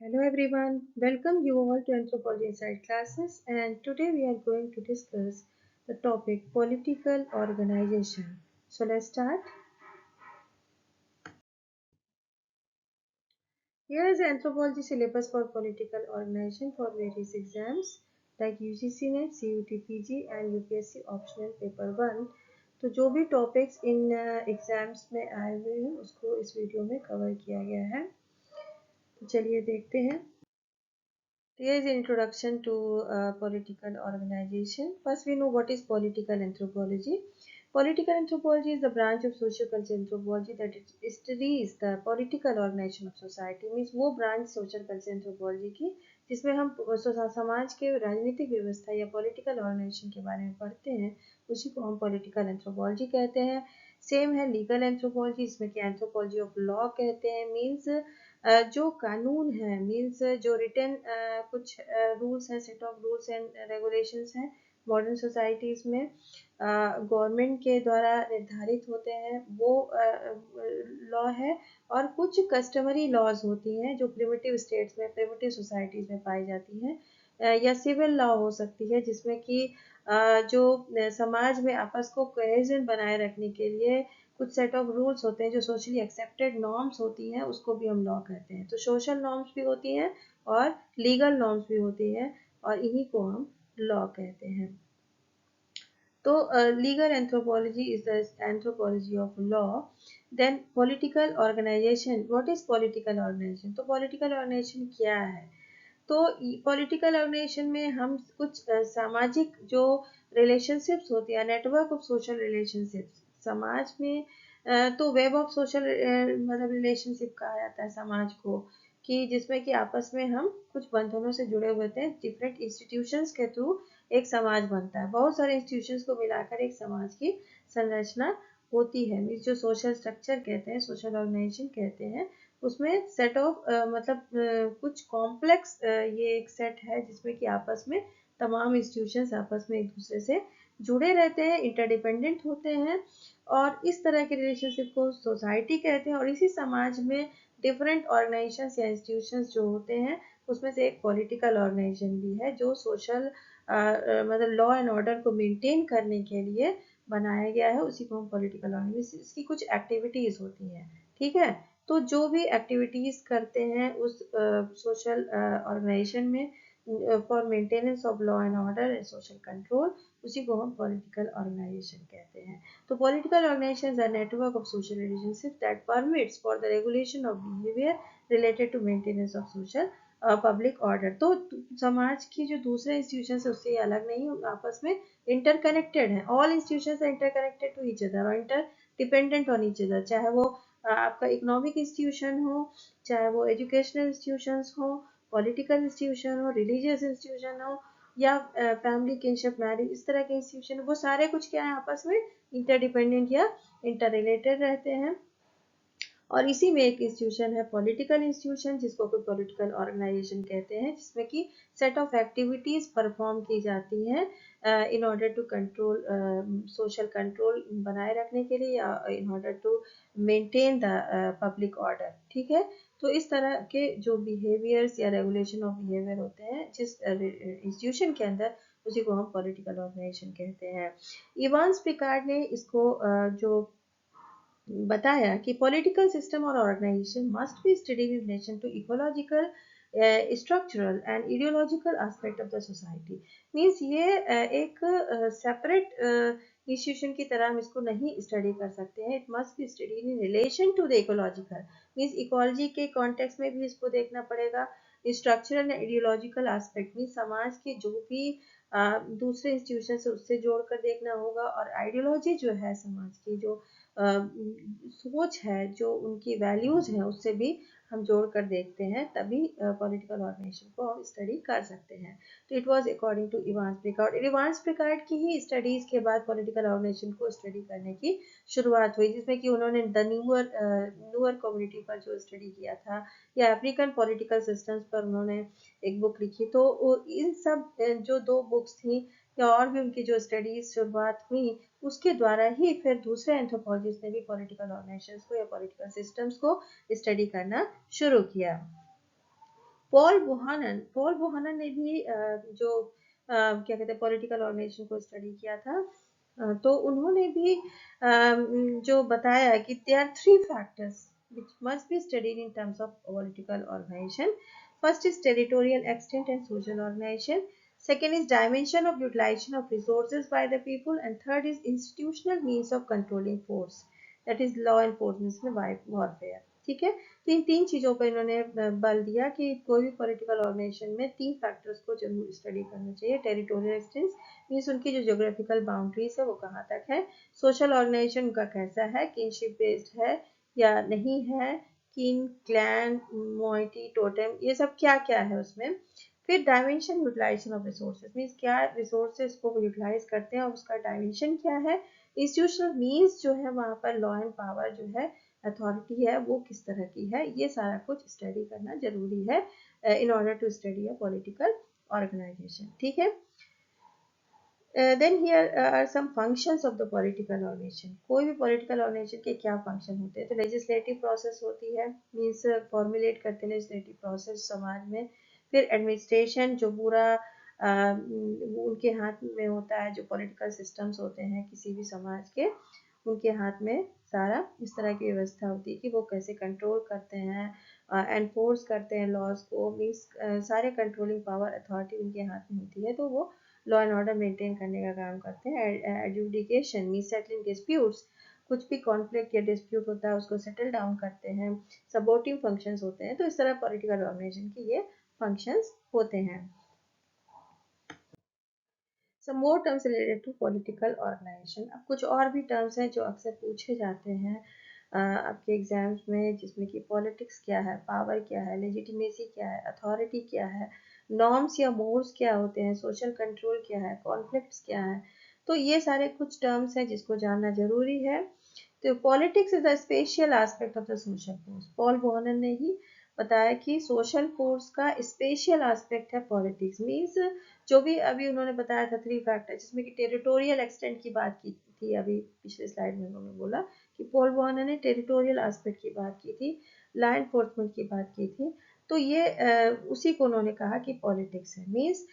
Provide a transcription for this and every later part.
Hello everyone, welcome you all to Anthropology Inside classes, and today we are going to discuss the topic political organization. So let's start. Here is the anthropology syllabus for political organization for various exams like UGC NET, CUT PG and UPSC optional paper 1. तो जो भी topics in exams में आए हुए हैं उसको इस video में कवर किया गया है। तो चलिए देखते हैं। Here is introduction to political organization. First, we know what is political anthropology. Political anthropology is the branch of socio-cultural anthropology that it studies the political organization of society. Means वो branch social cultural anthropology की जिसमें हम समाज के राजनीतिक व्यवस्था या political organization के बारे में पढ़ते हैं उसी को हम political anthropology कहते हैं। सेम है लीगल एंथ्रोपोलॉजी इसमें कि एंथ्रोपोलॉजी ऑफ लॉ कहते हैं मीन्स जो कानून है मीन्स जो रिटन कुछ रूल्स हैं set of rules and regulations हैं मॉडर्न सोसाइटीज़ में गवर्नमेंट के द्वारा निर्धारित होते हैं वो लॉ है और कुछ कस्टमरी लॉज होती हैं जो प्रिमिटिव स्टेट्स में प्रिमिटिव सोसाइटीज़ में पाई जाती हैं या सिविल लॉ हो सकती है जिसमें कि जो समाज में आपस को कोहेजन बनाए रखने के लिए कुछ सेट ऑफ रूल्स होते हैं जो सोशली एक्सेप्टेड नॉर्म्स होती हैं उसको भी हम लॉ कहते हैं। तो सोशल नॉर्म्स भी होती हैं और लीगल नॉर्म्स भी होती हैं और इन्हीं को हम लॉ कहते हैं। तो legal anthropology is the anthropology of law. Then political organisation, what is political organisation? तो पॉलिटिकल ऑर्गेनाइजेशन क्या है? तो पॉलिटिकल ऑर्गेनाइजेशन में हम कुछ सामाजिक जो रिलेशनशिप्स होती है नेटवर्क ऑफ सोशल रिलेशनशिप्स समाज में तो वेब ऑफ सोशल मतलब रिलेशनशिप कहा जाता है समाज को कि जिसमें कि आपस में हम कुछ बंधनों से जुड़े हुए थे डिफरेंट इंस्टीट्यूशंस के थ्रू एक समाज बनता है। बहुत सारे इंस्टीट्यूशंस को मिलाकर एक समाज की संरचना होती है। मीन्स जो सोशल स्ट्रक्चर कहते हैं सोशल ऑर्गेनाइजेशन कहते हैं उसमें सेट ऑफ कुछ कॉम्प्लेक्स ये एक सेट है जिसमें कि आपस में तमाम इंस्टीट्यूशंस आपस में एक दूसरे से जुड़े रहते हैं इंटरडिपेंडेंट होते हैं और इस तरह के रिलेशनशिप को सोसाइटी कहते हैं और इसी समाज में डिफरेंट ऑर्गेनाइजेशंस या इंस्टीट्यूशंस जो होते हैं उसमें से एक पॉलिटिकल ऑर्गेनाइजेशन भी है जो सोशल मतलब लॉ एंड ऑर्डर को मेंटेन करने के लिए बनाया गया है उसी को हम पॉलिटिकल ऑर्गेनाइजेशन इसकी कुछ एक्टिविटीज होती हैं। ठीक है, तो जो भी एक्टिविटीज करते हैं उस सोशल ऑर्गेनाइजेशन में for maintenance of law and order and social control उसी को हम पॉलिटिकल ऑर्गेनाइजेशन कहते हैं। तो political organisations are network of social relationship that permits for the regulation of behaviour related to maintenance of social public order. तो समाज की जो दूसरे इंस्टीट्यूशन है उससे अलग नहीं आपस में इंटरकनेक्टेड है। All institution are interconnected to each other और interdependent on each other चाहे वो आपका इकोनॉमिक इंस्टीट्यूशन हो चाहे वो एजुकेशनल इंस्टीट्यूशंस हो पॉलिटिकल इंस्टीट्यूशन हो रिलीजियस इंस्टीट्यूशन हो या फैमिली किनशिप मैरिज इस तरह के इंस्टीट्यूशन वो सारे कुछ क्या है आपस में इंटरडिपेंडेंट या इंटर रिलेटेड रहते हैं। और इसी में एक इंस्टीट्यूशन है पॉलिटिकल इंस्टीट्यूशन जिसको कोई पॉलिटिकल ऑर्गेनाइजेशन कहते हैं जिसमें कि सेट ऑफ एक्टिविटीज परफॉर्म की जाती हैं in order to control social control बनाए रखने के लिए या in order to maintain the public order. ठीक है, तो इस तरह के जो बिहेवियर्स या रेगुलेशन ऑफ बिहेवियर होते हैं जिस इंस्टीट्यूशन के अंदर उसी को हम पॉलिटिकल ऑर्गेनाइजेशन कहते हैं। इवांस पिकार्ड ने इसको जो बताया कि पॉलिटिकल सिस्टम और organisation must be studied in relation to ecological structural and ideological aspect of the society. Means ये एक सेपरेट इंस्टीट्यूशन की तरह हम इसको नहीं स्टडी कर सकते हैं। It must be studied in relation to the ecological means ecology के कॉन्टेक्स्ट में भी इसको देखना पड़ेगा। Structural and ideological aspect means समाज के जो भी दूसरे इंस्टीट्यूशन से उससे जोड़कर देखना होगा और आइडियोलॉजी जो है समाज की जो सोच है जो उनकी वैल्यूज हैं उससे भी हम जोड़कर देखते हैं तभी पॉलिटिकल ऑर्गेनाइजेशन को हम स्टडी कर सकते हैं। तो it was according to Evans Pritchard. Evans Pritchard की ही स्टडीज के बाद पॉलिटिकल ऑर्गेनाइजेशन को स्टडी करने की शुरुआत हुई जिसमें कि उन्होंने द न्यूअर कम्युनिटी पर जो स्टडी किया था या अफ्रीकन पॉलिटिकल सिस्टम्स पर उन्होंने एक बुक लिखी। तो इन सब जो दो बुक्स थी या और भी उनकी जो स्टडीज शुरुआत हुई उसके द्वारा ही फिर दूसरे एंथ्रोपोलॉजिस्ट ने भी पॉलिटिकल ऑर्गेनाइजेशंस को या पॉलिटिकल सिस्टम्स को स्टडी करना शुरू किया। पॉल बुहानन ने भी जो क्या कहते हैं पॉलिटिकल ऑर्गेनाइजेशन को स्टडी किया था, तो उन्होंने भी जो बताया कि there are 3 factors which must be studied in terms of political organization. First is territorial extent and social organization. Second is dimension of utilization of resources by the people, and third is institutional means of controlling force, that is law enforcement में warfare. ठीक है, तो इन 3 चीजों पर इन्होंने बल दिया कि कोई भी पॉलिटिकल ऑर्गेनाइजेशन में 3 फैक्टर्स को जरूर स्टडी करना चाहिए. टेरिटोरियल एक्सटेंस मीन्स उनकी जो ज्योग्राफिकल बाउंड्रीज है वो कहाँ तक है. सोशल ऑर्गेनाइजेशन उनका कैसा है, किनशिप बेस्ड है या नहीं है, किन, क्लैन, मोइटी, टोटेम, ये सब क्या क्या है उसमें. फिर dimension utilisation of resources means क्या रिसोर्सेज को यूटिलाइज करते हैं और उसका डायमेंशन क्या है. इंस्टीट्यूशनल मीन्स जो है वहाँ पर लॉ एंड पावर जो है अथॉरिटी है वो किस तरह की है, ये सारा कुछ स्टडी करना जरूरी है in order to study a political organisation. ठीक है. Then here are some functions of the political organization. कोई भी political organization के क्या function होते हैं. तो legislative process होती है, means formulate करते हैं legislative process समाज में. फिर administration जो पूरा उनके हाथ में होता है, जो political systems होते हैं किसी भी समाज के, उनके हाथ में सारा इस तरह की व्यवस्था होती है कि वो कैसे कंट्रोल करते हैं, एनफोर्स करते हैं लॉज को. मीन्स सारे कंट्रोलिंग पावर अथॉरिटी उनके हाथ में होती है, तो वो लॉ एंड ऑर्डर मेंटेन करने का काम करते हैं. एडजुडिकेशन मीन्स सेटलिंग डिस्प्यूट्स, कुछ भी कॉन्फ्लिक्ट या डिस्प्यूट होता है उसको सेटल डाउन करते हैं. सपोर्टिंग फंक्शंस होते हैं. तो इस तरह पॉलिटिकल ऑर्गेनाइजेशन की ये फंक्शंस होते हैं. Some more terms related to political organization. अब कुछ और भी टर्म्स हैं जो अक्सर पूछे जाते हैं आपके एग्जाम्स में, जिसमें कि पॉलिटिक्स क्या है, पावर क्या है, लेजिटिमेसी क्या है, अथॉरिटी क्या है, नॉर्म्स या मोड्स क्या होते हैं, सोशल कंट्रोल क्या है, कॉन्फ्लिक्ट्स क्या है. तो ये सारे कुछ टर्म्स हैं जिसको जानना जरूरी है. तो politics is the special aspect of the social force. Paul Bohannan ने ही बताया कि सोशल फोर्स का स्पेशल एस्पेक्ट है पॉलिटिक्स. मीन्स जो भी अभी उन्होंने बताया था 3 फैक्टर, जिसमें कि टेरिटोरियल एक्सटेंट की बात की थी, अभी पिछले स्लाइड में उन्होंने बोला कि पॉल बोहनन ने टेरिटोरियल एस्पेक्ट की बात की थी, लॉ एनफोर्समेंट की बात की थी. तो ये उसी को उन्होंने कहा कि पॉलिटिक्स है. मीन्स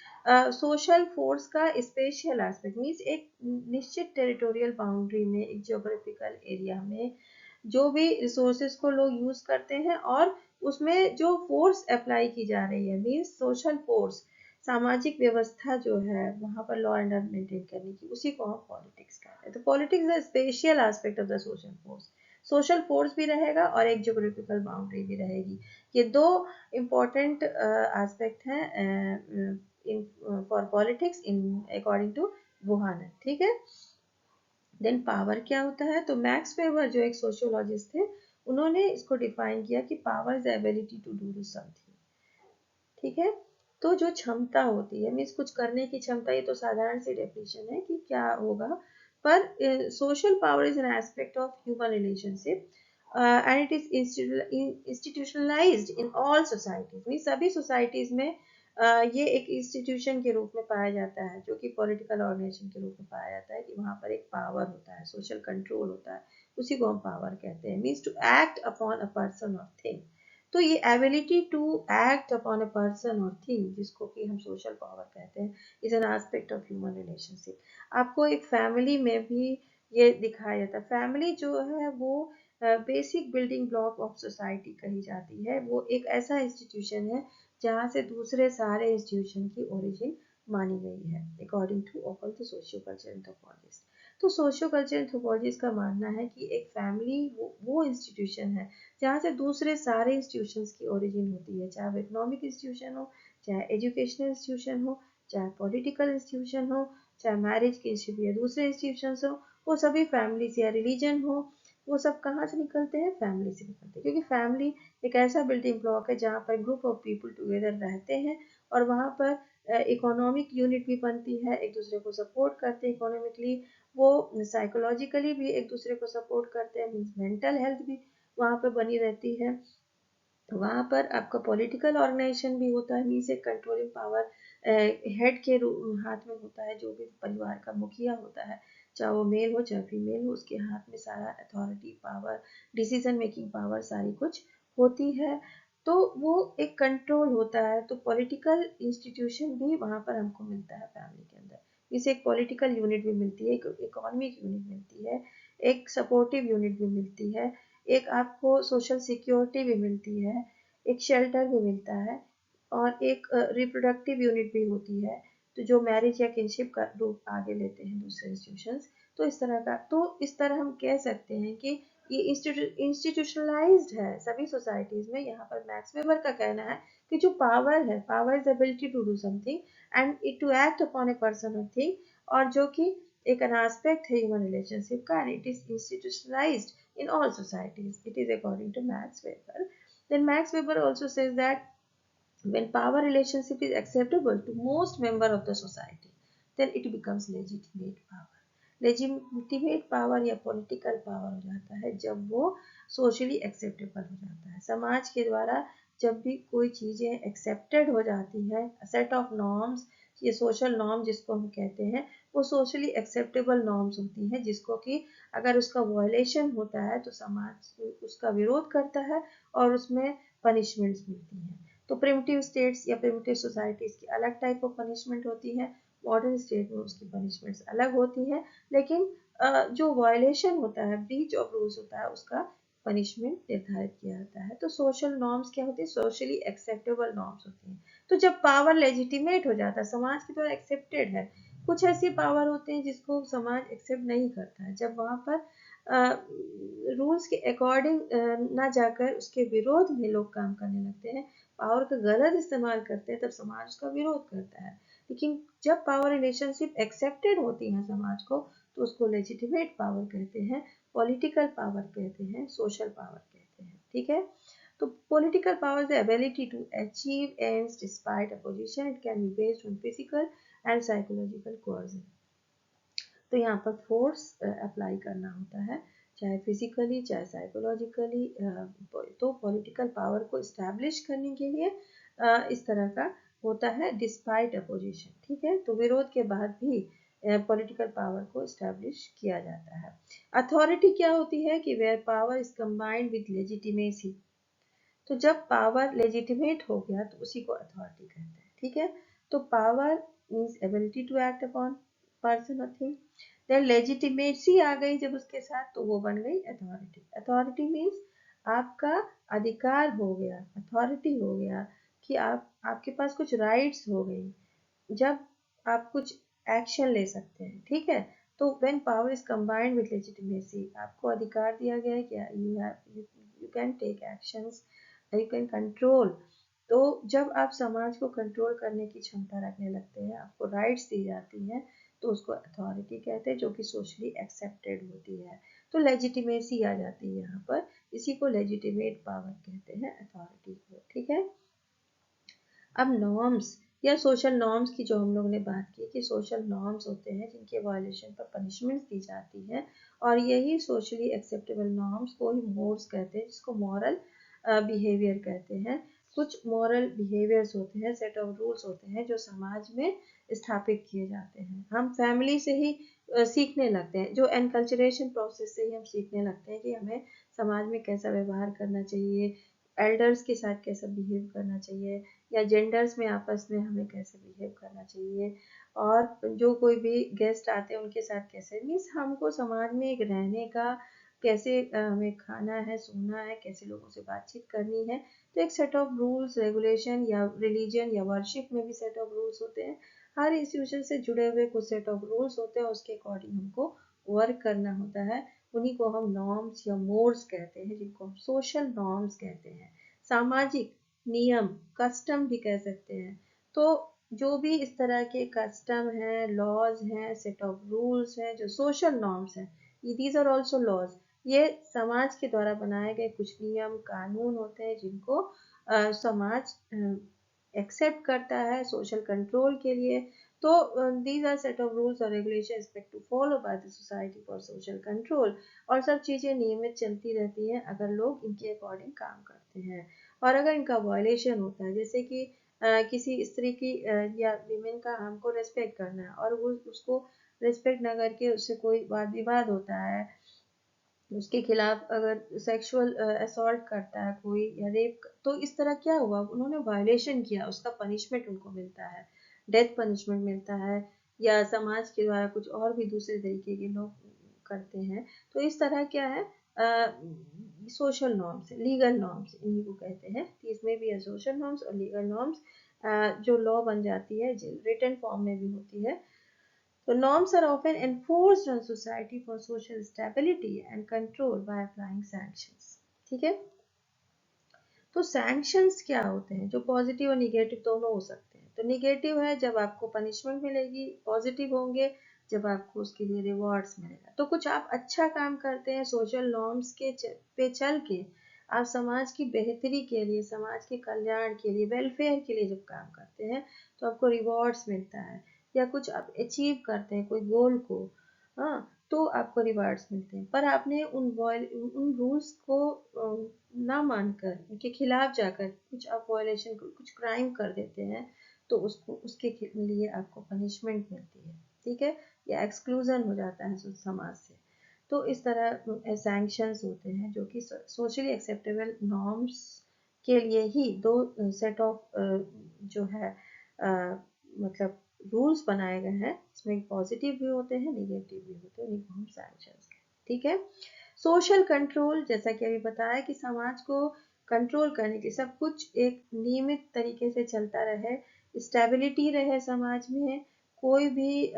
सोशल फोर्स का स्पेशल एस्पेक्ट मीन्स एक निश्चित टेरिटोरियल बाउंड्री में, एक जियोग्राफिकल एरिया में जो भी रिसोर्सेज को लोग यूज करते हैं और उसमें जो फोर्स अप्लाई की जा रही है, मीन्स सोशल फोर्स, सामाजिक व्यवस्था जो है वहां पर लॉ एंड ऑर्डर मेंटेन करने की, उसी को हम पॉलिटिक्स कहते हैं. तो politics is special aspect of the social force. Social force भी रहेगा और एक ज्योग्राफिकल बाउंड्री भी रहेगी. ये 2 इम्पोर्टेंट एस्पेक्ट हैं in for politics in according to Bohannan. ठीक है. देन पावर क्या होता है. तो मैक्स वेबर जो एक सोशियोलॉजिस्ट थे, उन्होंने इसको डिफाइन किया कि power is the ability to do something. ठीक है. तो जो क्षमता होती है, मीन्स कुछ करने की क्षमता, ये तो साधारण सी डेफिनेशन है कि क्या होगा, पर social power is an aspect of human relationship and it is institutionalised in all societies. Means सभी सोसाइटीज में ये एक इंस्टीट्यूशन के रूप में पाया जाता है, जो कि पॉलिटिकल ऑर्गेनाइजेशन के रूप में पाया जाता है, कि वहाँ पर एक पावर होता है, सोशल कंट्रोल होता है, उसी को हम पावर कहते हैं. Means to act upon a person और थिंग. तो ये ability to act upon a person और थिंग, जिसको कि हम सोशल पावर कहते हैं, is an aspect of human relationship. आपको एक फैमिली में भी ये दिखाया जाता है. फैमिली जो है वो basic building block of society कही जाती है. वो एक ऐसा इंस्टीट्यूशन है जहाँ से दूसरे सारे इंस्टीट्यूशन की ओरिजिन मानी गई है, according to all the socio cultural anthropologist. तो सोशियो कल्चरल एंथ्रोपोलॉजिस्ट का मानना है कि एक फैमिली वो इंस्टीट्यूशन है जहाँ से दूसरे सारे इंस्टीट्यूशंस की ओरिजिन होती है, चाहे वो इकोनॉमिक इंस्टीट्यूशन हो, चाहे एजुकेशनल इंस्टीट्यूशन हो, चाहे पॉलिटिकल इंस्टीट्यूशन हो, चाहे मैरिज के इंस्टीट्यूट या दूसरे इंस्टीट्यूशन हो, वो सभी फैमिली से, या रिलीजन हो, वो सब कहाँ से निकलते हैं, फैमिली से निकलते हैं. क्योंकि फैमिली एक ऐसा बिल्डिंग ब्लॉक है जहाँ पर ग्रुप ऑफ पीपल टुगेदर रहते हैं और वहाँ पर इकोनॉमिक यूनिट भी बनती है, एक दूसरे को सपोर्ट करते हैं इकोनॉमिकली, वो साइकोलॉजिकली भी एक दूसरे को सपोर्ट करते हैं, मीन्स मेंटल हेल्थ भी वहाँ पर बनी रहती है. वहाँ पर आपका पॉलिटिकल ऑर्गेनाइजेशन भी होता है, मीन्स एक कंट्रोलिंग पावर हेड के हाथ में होता है, जो भी परिवार का मुखिया होता है, चाहे वो मेल हो चाहे फीमेल हो, उसके हाथ में सारा authority power, decision making power सारी कुछ होती है. तो वो एक कंट्रोल होता है। तो पॉलिटिकल इंस्टीट्यूशन भी वहाँ पर हमको मिलता है फैमिली के अंदर। इसे एक पॉलिटिकल यूनिट भी मिलती है, एक इकोनॉमिक यूनिट मिलती है, एक सपोर्टिव यूनिट भी मिलती है, एक आपको सोशल सिक्योरिटी भी मिलती है, एक शेल्टर भी मिलता है, और एक रिप्रोडक्टिव यूनिट भी होती है, तो जो मैरिज या किनशिप का रूप आगे लेते हैं दूसरे इंस्टीट्यूशंस। तो इस तरह का, तो इस तरह हम कह सकते हैं कि ये इंस्टीट्यूशनलाइज्ड है सभी सोसाइटीज में। यहाँ पर मैक्स वेबर का कहना है कि जो पावर है, power is ability to do something and it to act upon a person और थिंग, और जो कि एक एन एस्पेक्ट है ह्यूमन रिलेशनशिप का, and it is institutionalised in all societies. It is according to Max Weber. Then Max Weber also says that when power relationship is acceptable to most member of the society, then it becomes legitimate power. Legitimate power या political power हो जाता है जब वो socially acceptable हो जाता है। समाज के द्वारा जब भी कोई चीज़ें एक्सेप्टेड हो जाती है, सेट ऑफ नॉर्म्स, ये सोशल नॉर्म जिसको हम कहते हैं, वो सोशली एक्सेप्टेबल नॉर्म्स होती हैं, जिसको कि अगर उसका वायलेशन होता है तो समाज उसका विरोध करता है और उसमें पनिशमेंट्स मिलती हैं। तो प्रिमिटिव स्टेट्स या प्रिमिटिव सोसाइटीज़ की अलग टाइप ऑफ पनिशमेंट होती है, मॉडर्न स्टेट में उसकी पनिशमेंट्स अलग होती हैं, लेकिन जो वायलेशन होता है, ब्रीच ऑफ रूल्स होता है, उसका पनिशमेंट निर्धारित किया जाता है। तो सोशल नॉर्म्स क्या होती है? सोशली एक्सेप्टेबल नॉर्म्स होती हैं। तो जब पावर लेजिटिमेट हो जाता है, समाज के द्वारा एक्सेप्टेड है, कुछ ऐसी पावर होते हैं जिसको समाज एक्सेप्ट नहीं करता है, जब वहाँ पर रूल्स के अकॉर्डिंग ना जाकर उसके विरोध में लोग काम करने लगते हैं, पावर का गलत इस्तेमाल करते हैं, तब समाज उसका विरोध करता है। लेकिन जब पावर रिलेशनशिप एक्सेप्टेड होती हैं समाज को, तो उसको लेजिटिमेट पावर कहते हैं, पॉलिटिकल पावर कहते हैं, सोशल पावर कहते हैं। ठीक है। तो political power the ability to achieve ends despite opposition, it can be based on physical and psychological coercion. तो यहाँ पर फोर्स अप्लाई करना होता है, चाहे फिजिकली चाहे साइकोलॉजिकली। तो पॉलिटिकल पावर को इस्टेब्लिश करने के लिए इस तरह का होता है, डिस्पाइट अपोजिशन। ठीक है। तो विरोध के बाद भी पॉलिटिकल पावर को इस्टेब्लिश किया जाता है। अथॉरिटी क्या होती है कि where power is combined with legitimacy. तो जब पावर लेजिटिमेट हो गया तो उसी को अथॉरिटी कहते हैं। ठीक है। तो power means ability to act upon person और थिंग। देन लेजिटिमेसी आ गई जब उसके साथ, तो वो बन गई अथॉरिटी। अथॉरिटी मीन्स आपका अधिकार हो गया, अथॉरिटी हो गया, कि आपके पास कुछ राइट्स हो गई, जब आप कुछ एक्शन ले सकते हैं। ठीक है। तो when power is combined with legitimacy, आपको अधिकार दिया गया है कि you can take actions, you can control. तो जब आप समाज को कंट्रोल करने की क्षमता रखने लगते हैं, आपको राइट्स दी जाती हैं, तो उसको अथॉरिटी कहते हैं, जो कि सोशली एक्सेप्टेड होती है। तो लेजिटिमेसी आ जाती है यहाँ पर, इसी को लेजिटिमेट पावर कहते हैं, अथॉरिटी को। ठीक है। अब नॉर्म्स या सोशल नॉर्म्स की जो हम लोग ने बात की, कि सोशल नॉर्म्स होते हैं जिनके वायलेशन पर पनिशमेंट्स दी जाती है, और यही सोशली एक्सेप्टेबल नॉर्म्स को ही मोड्स कहते हैं, जिसको मॉरल बिहेवियर कहते हैं। कुछ मॉरल बिहेवियर्स होते हैं, सेट ऑफ रूल्स होते हैं जो समाज में स्थापित किए जाते हैं। हम फैमिली से ही सीखने लगते हैं, जो एनकल्चरेशन प्रोसेस से ही हम सीखने लगते हैं कि हमें समाज में कैसा व्यवहार करना चाहिए, एल्डर्स के साथ कैसा बिहेव करना चाहिए, या जेंडर्स में आपस में हमें कैसे बिहेव करना चाहिए, और जो कोई भी गेस्ट आते हैं उनके साथ कैसे, मीन्स हमको समाज में एक रहने का, कैसे हमें खाना है, सोना है, कैसे लोगों से बातचीत करनी है। तो एक सेट ऑफ रूल्स रेगुलेशन, या रिलीजन या वर्शिप में भी सेट ऑफ रूल्स होते हैं। हर इंस्टीट्यूशन से जुड़े हुए कुछ सेट ऑफ रूल्स होते हैं, उसके अकॉर्डिंग हमको वर्क करना होता है। उन्हीं को हम नॉर्म्स या मोड्स कहते हैं, जिनको हम सोशल नॉर्म्स कहते हैं। सामाजिक नियम, कस्टम भी कह सकते हैं। तो जो भी इस तरह के कस्टम हैं, लॉज हैं, सेट ऑफ रूल्स हैं, जो सोशल नॉर्म्स हैं, दीज आर ऑल्सो लॉज। ये समाज के द्वारा बनाए गए कुछ नियम कानून होते हैं, जिनको समाज एक्सेप्ट करता है सोशल कंट्रोल के लिए। तो these are set of rules or regulations expect to follow by the society for social control, और सब चीज़ें नियमित चलती रहती हैं अगर लोग इनके अकॉर्डिंग काम करते हैं। और अगर इनका वायलेशन होता है, जैसे कि किसी स्त्री की या विमेन का हमको रेस्पेक्ट करना है, और वो उसको रेस्पेक्ट ना करके उससे कोई वाद विवाद होता है, उसके खिलाफ अगर सेक्सुअल असॉल्ट करता है कोई या रेप, तो इस तरह क्या हुआ, उन्होंने वायलेशन किया, उसका पनिशमेंट उनको मिलता है, डेथ पनिशमेंट मिलता है, या समाज के द्वारा कुछ और भी दूसरे तरीके के लोग करते हैं। तो इस तरह क्या है, सोशल नॉर्म्स, लीगल नॉर्म्स इन्हीं को कहते हैं। तो इसमें भी है सोशल नॉर्म्स और लीगल नॉर्म्स, जो लॉ बन जाती है, रिटन फॉर्म में भी होती है। So norms are often enforced on society for social stability and control by applying sanctions. ठीक है। तो सैंक्शंस क्या होते हैं, जो पॉजिटिव और निगेटिव दोनों हो सकते हैं। तो निगेटिव है जब आपको पनिशमेंट मिलेगी, पॉजिटिव होंगे जब आपको उसके लिए रिवॉर्ड्स मिलेगा। तो कुछ आप अच्छा काम करते हैं सोशल नॉर्म्स के पे चल के, आप समाज की बेहतरी के लिए, समाज के कल्याण के लिए, वेलफेयर के लिए जब काम करते हैं तो आपको रिवॉर्ड्स मिलता है, या कुछ आप अचीव करते हैं कोई गोल को, हाँ, तो आपको रिवार्ड्स मिलते हैं। पर आपने उन रूल्स को ना मानकर, उनके खिलाफ जाकर कुछ आप वायलेशन, कुछ क्राइम कर देते हैं, तो उसको उसके लिए आपको पनिशमेंट मिलती है, ठीक है, या एक्सक्लूजन हो जाता है समाज से। तो इस तरह सैंक्शंस होते हैं जो कि सोशली एक्सेप्टेबल नॉर्म्स के लिए ही दो सेट ऑफ जो है मतलब रूल्स बनाए गए हैं। इसमें पॉजिटिव भी होते हैं, निगेटिव भी होते हैं, उन्हीं को हम सैंक्शंस कहते हैं, ठीक है। सोशल कंट्रोल, जैसा कि अभी बताया कि समाज को कंट्रोल करने के सब कुछ एक नियमित तरीके से चलता रहे, स्टेबिलिटी रहे समाज में, कोई भी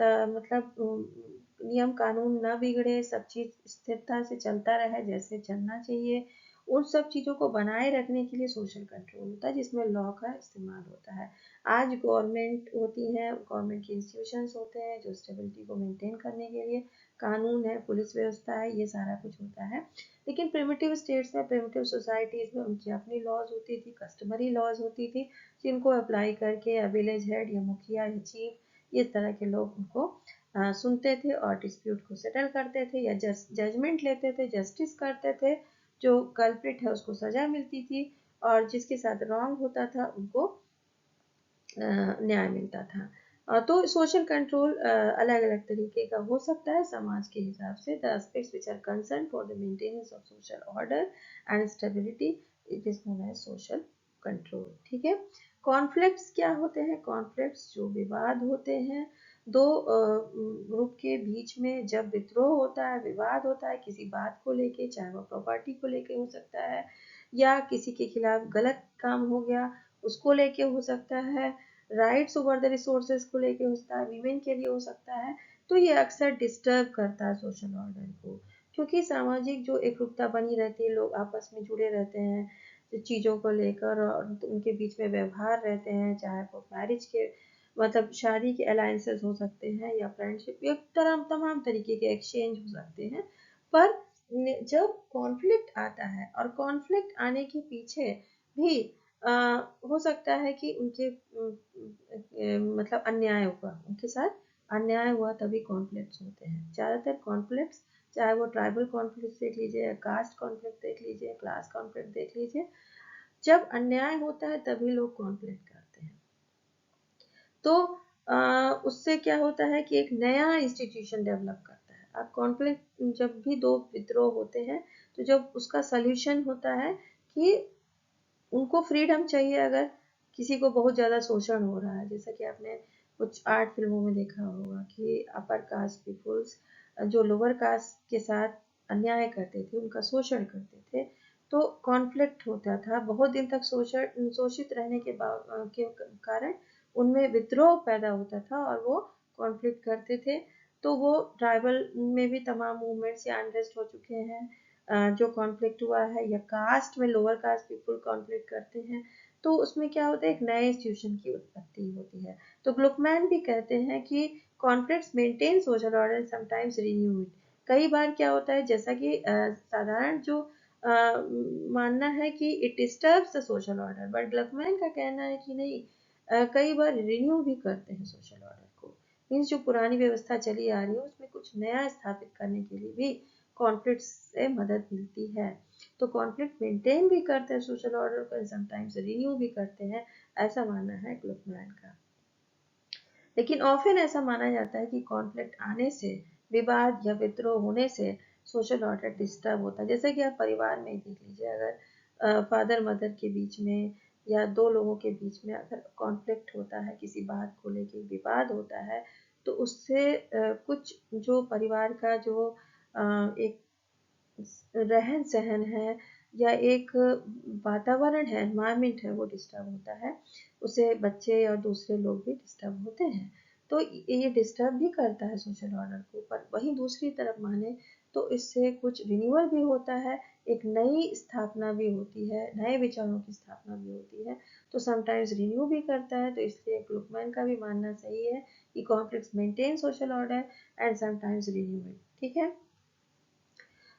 नियम कानून न बिगड़े, सब चीज स्थिरता से चलता रहे जैसे चलना चाहिए, उन सब चीज़ों को बनाए रखने के लिए सोशल कंट्रोल होता है, जिसमें लॉ का इस्तेमाल होता है। आज गवर्नमेंट होती है, गवर्नमेंट के इंस्टीट्यूशंस होते हैं जो स्टेबिलिटी को मेंटेन करने के लिए, कानून है, पुलिस व्यवस्था है, ये सारा कुछ होता है। लेकिन प्रिमिटिव स्टेट्स में, प्रिमिटिव सोसाइटीज़ में उनकी अपनी लॉज होती थी, कस्टमरी लॉज होती थी, जिनको अप्लाई करके या विलेज हेड या मुखिया या चीफ, इस तरह के लोग उनको सुनते थे और डिस्प्यूट को सेटल करते थे, या जजमेंट लेते थे, जस्टिस करते थे। जो कल्प्रिट है उसको सजा मिलती थी, और जिसके साथ रॉन्ग होता था उनको न्याय मिलता था। तो सोशल कंट्रोल अलग अलग तरीके का हो सकता है समाज के हिसाब से। The aspects which are concern for the maintenance of social order and stability, it is known as social control, ठीक है। कॉन्फ्लिक्ट्स क्या होते हैं, कॉन्फ्लिक्ट्स जो विवाद होते हैं दो ग्रुप के बीच में, जब विद्रोह होता है, विवाद होता है किसी बात को लेके, चाहे वो प्रॉपर्टी को लेके हो सकता है, या किसी के खिलाफ गलत काम हो गया उसको लेके हो सकता है, राइट्स ओवर द रिसोर्सेज को लेके हो सकता है, वीमेन के लिए हो सकता है। तो ये अक्सर डिस्टर्ब करता है सोशल ऑर्डर को, क्योंकि सामाजिक जो एकरूपता बनी रहती है, लोग आपस में जुड़े रहते हैं चीज़ों को लेकर, और उनके बीच में व्यवहार रहते हैं, चाहे वो मैरिज के मतलब शादी के अलायंसेस हो सकते हैं, या फ्रेंडशिप, या तमाम तरीके के एक्सचेंज हो सकते हैं। पर जब कॉन्फ्लिक्ट आता है, और कॉन्फ्लिक्ट आने के पीछे भी हो सकता है कि उनके मतलब अन्याय हुआ, उनके साथ अन्याय हुआ, तभी कॉन्फ्लिक्ट्स होते हैं। ज़्यादातर कॉन्फ्लिक्ट्स, चाहे वो ट्राइबल कॉन्फ्लिक्ट देख लीजिए, या कास्ट कॉन्फ्लिक्ट देख लीजिए, क्लास कॉन्फ्लिक्ट देख लीजिए, जब अन्याय होता है तभी लोग कॉन्फ्लिक्ट करते हैं। तो उससे क्या होता है कि एक नया इंस्टीट्यूशन डेवलप करता है। अब कॉन्फ्लिक्ट जब भी दो विद्रोह होते हैं, तो जब उसका सल्यूशन होता है कि उनको फ्रीडम चाहिए, अगर किसी को बहुत ज़्यादा शोषण हो रहा है, जैसा कि आपने कुछ आर्ट फिल्मों में देखा होगा कि अपर कास्ट पीपुल्स जो लोअर कास्ट के साथ अन्याय करते थे, उनका शोषण करते थे, तो कॉन्फ्लिक्ट होता था बहुत दिन तक, शोषित रहने के कारण उनमें विद्रोह पैदा होता था, और वो कॉन्फ्लिक्ट करते थे। तो वो ट्राइबल में भी तमाम मूवमेंट्स या अनरेस्ट हो चुके हैं, जो कॉन्फ्लिक्ट हुआ है, या कास्ट में लोअर कास्ट पीपल कॉन्फ्लिक्ट करते हैं, तो उसमें क्या होता है, एक नए इंस्टीट्यूशन की उत्पत्ति होती है। तो ग्लुकमैन भी कहते हैं कि conflicts maintain social order, sometimes renew it. कई बार क्या होता है, जैसा कि साधारण जो मानना है कि it disturbs the social order, but Gluckman का कहना है कि नहीं, कई बार रिन्यू भी करते हैं सोशल ऑर्डर को। मीन्स जो पुरानी व्यवस्था चली आ रही है उसमें कुछ नया स्थापित करने के लिए भी कॉन्फ्लिक्ट से मदद मिलती है। तो कॉन्फ्लिक्ट मेंटेन भी करते हैं सोशल ऑर्डर को, समटाइम्स रिन्यू भी करते हैं, ऐसा मानना है ग्लुकमैन का। लेकिन ऑफन ऐसा माना जाता है कि कॉन्फ्लिक्ट आने से, विवाद या विद्रोह होने से सोशल ऑर्डर डिस्टर्ब होता है। जैसे कि आप परिवार में देख लीजिए, अगर फादर मदर के बीच में या दो लोगों के बीच में अगर कॉन्फ्लिक्ट होता है, किसी बात को लेके विवाद होता है, तो उससे कुछ जो परिवार का जो एक रहन सहन है या एक वातावरण है, एनवायरनमेंट है, वो डिस्टर्ब होता है। उससे बच्चे और दूसरे लोग भी डिस्टर्ब होते हैं। तो ये डिस्टर्ब भी करता है सोशल ऑर्डर को। पर वहीं दूसरी तरफ माने तो इससे कुछ रिन्यूअल भी होता है, एक नई स्थापना भी होती है, नए विचारों की स्थापना भी होती है। तो समटाइम्स रिन्यू भी करता है। तो इसलिए ग्लुकमैन का भी मानना सही है कि conflicts maintain social order and sometimes renew it. ठीक है।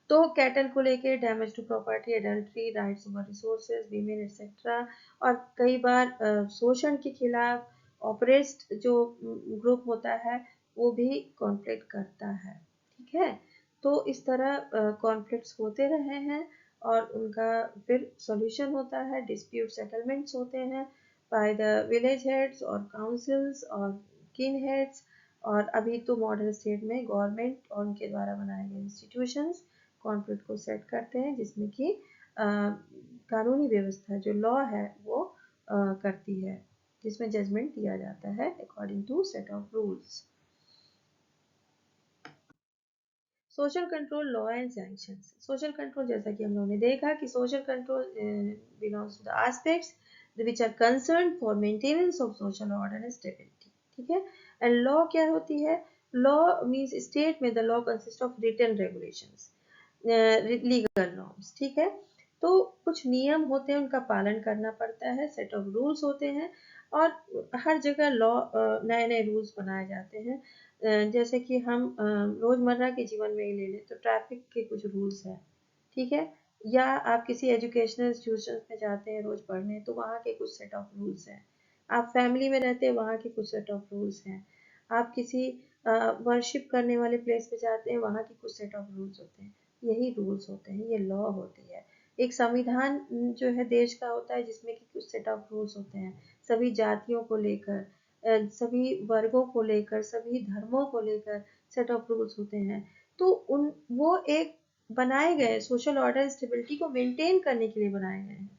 तो कैटल को लेके damage to property, adultery, rights over resources, women etcetera, और कई बार शोषण के खिलाफ ऑपरेस्ट जो ग्रुप होता है वो भी कॉन्फ्लिक्ट करता है। ठीक है। तो इस तरह कॉन्फ्लिक्ट्स होते रहे हैं और उनका फिर सॉल्यूशन होता है, डिस्प्यूट सेटलमेंट्स होते हैं बाय द विलेज हेड्स और काउंसिल्स और किन हेड्स। और अभी तो मॉडर्न स्टेट में गवर्नमेंट और उनके द्वारा बनाए गए इंस्टीट्यूशंस कॉन्फ्लिक्ट को सेट करते हैं, जिसमें कि कानूनी व्यवस्था जो लॉ है वो करती है, जिसमें जजमेंट दिया जाता है according to set of rules. Social control, law and sanctions. Social control, जैसा कि हम लोगों ने देखा कि social control belongs to the aspects which are concern for maintenance of social order and stability. ठीक है। एंड लॉ क्या होती है? लॉ मीन्स स्टेट में the law consist of written regulations, legal norms. ठीक है। तो कुछ नियम होते हैं, उनका पालन करना पड़ता है, सेट ऑफ रूल्स होते हैं, और हर जगह लॉ नए नए रूल्स बनाए जाते हैं। जैसे कि हम रोजमर्रा के जीवन में ही ले लें तो ट्रैफिक के कुछ रूल्स हैं। ठीक है। या आप किसी एजुकेशनल इंस्टीट्यूशन में जाते हैं रोज पढ़ने, तो वहाँ के कुछ सेट ऑफ रूल्स हैं। आप फैमिली में रहते हैं, वहाँ के कुछ सेट ऑफ रूल्स हैं। आप किसी वर्शिप करने वाले प्लेस पे जाते हैं, वहाँ के कुछ सेट ऑफ रूल्स होते हैं। यही रूल्स होते हैं, ये लॉ होती है। एक संविधान जो है देश का होता है, जिसमें कि कुछ सेट ऑफ रूल्स होते हैं सभी जातियों को लेकर, सभी वर्गों को लेकर, सभी धर्मों को लेकर सेट ऑफ रूल्स होते हैं। तो उन वो एक बनाए गए सोशल ऑर्डर स्टेबिलिटी को मेंटेन करने के लिए बनाए गए हैं।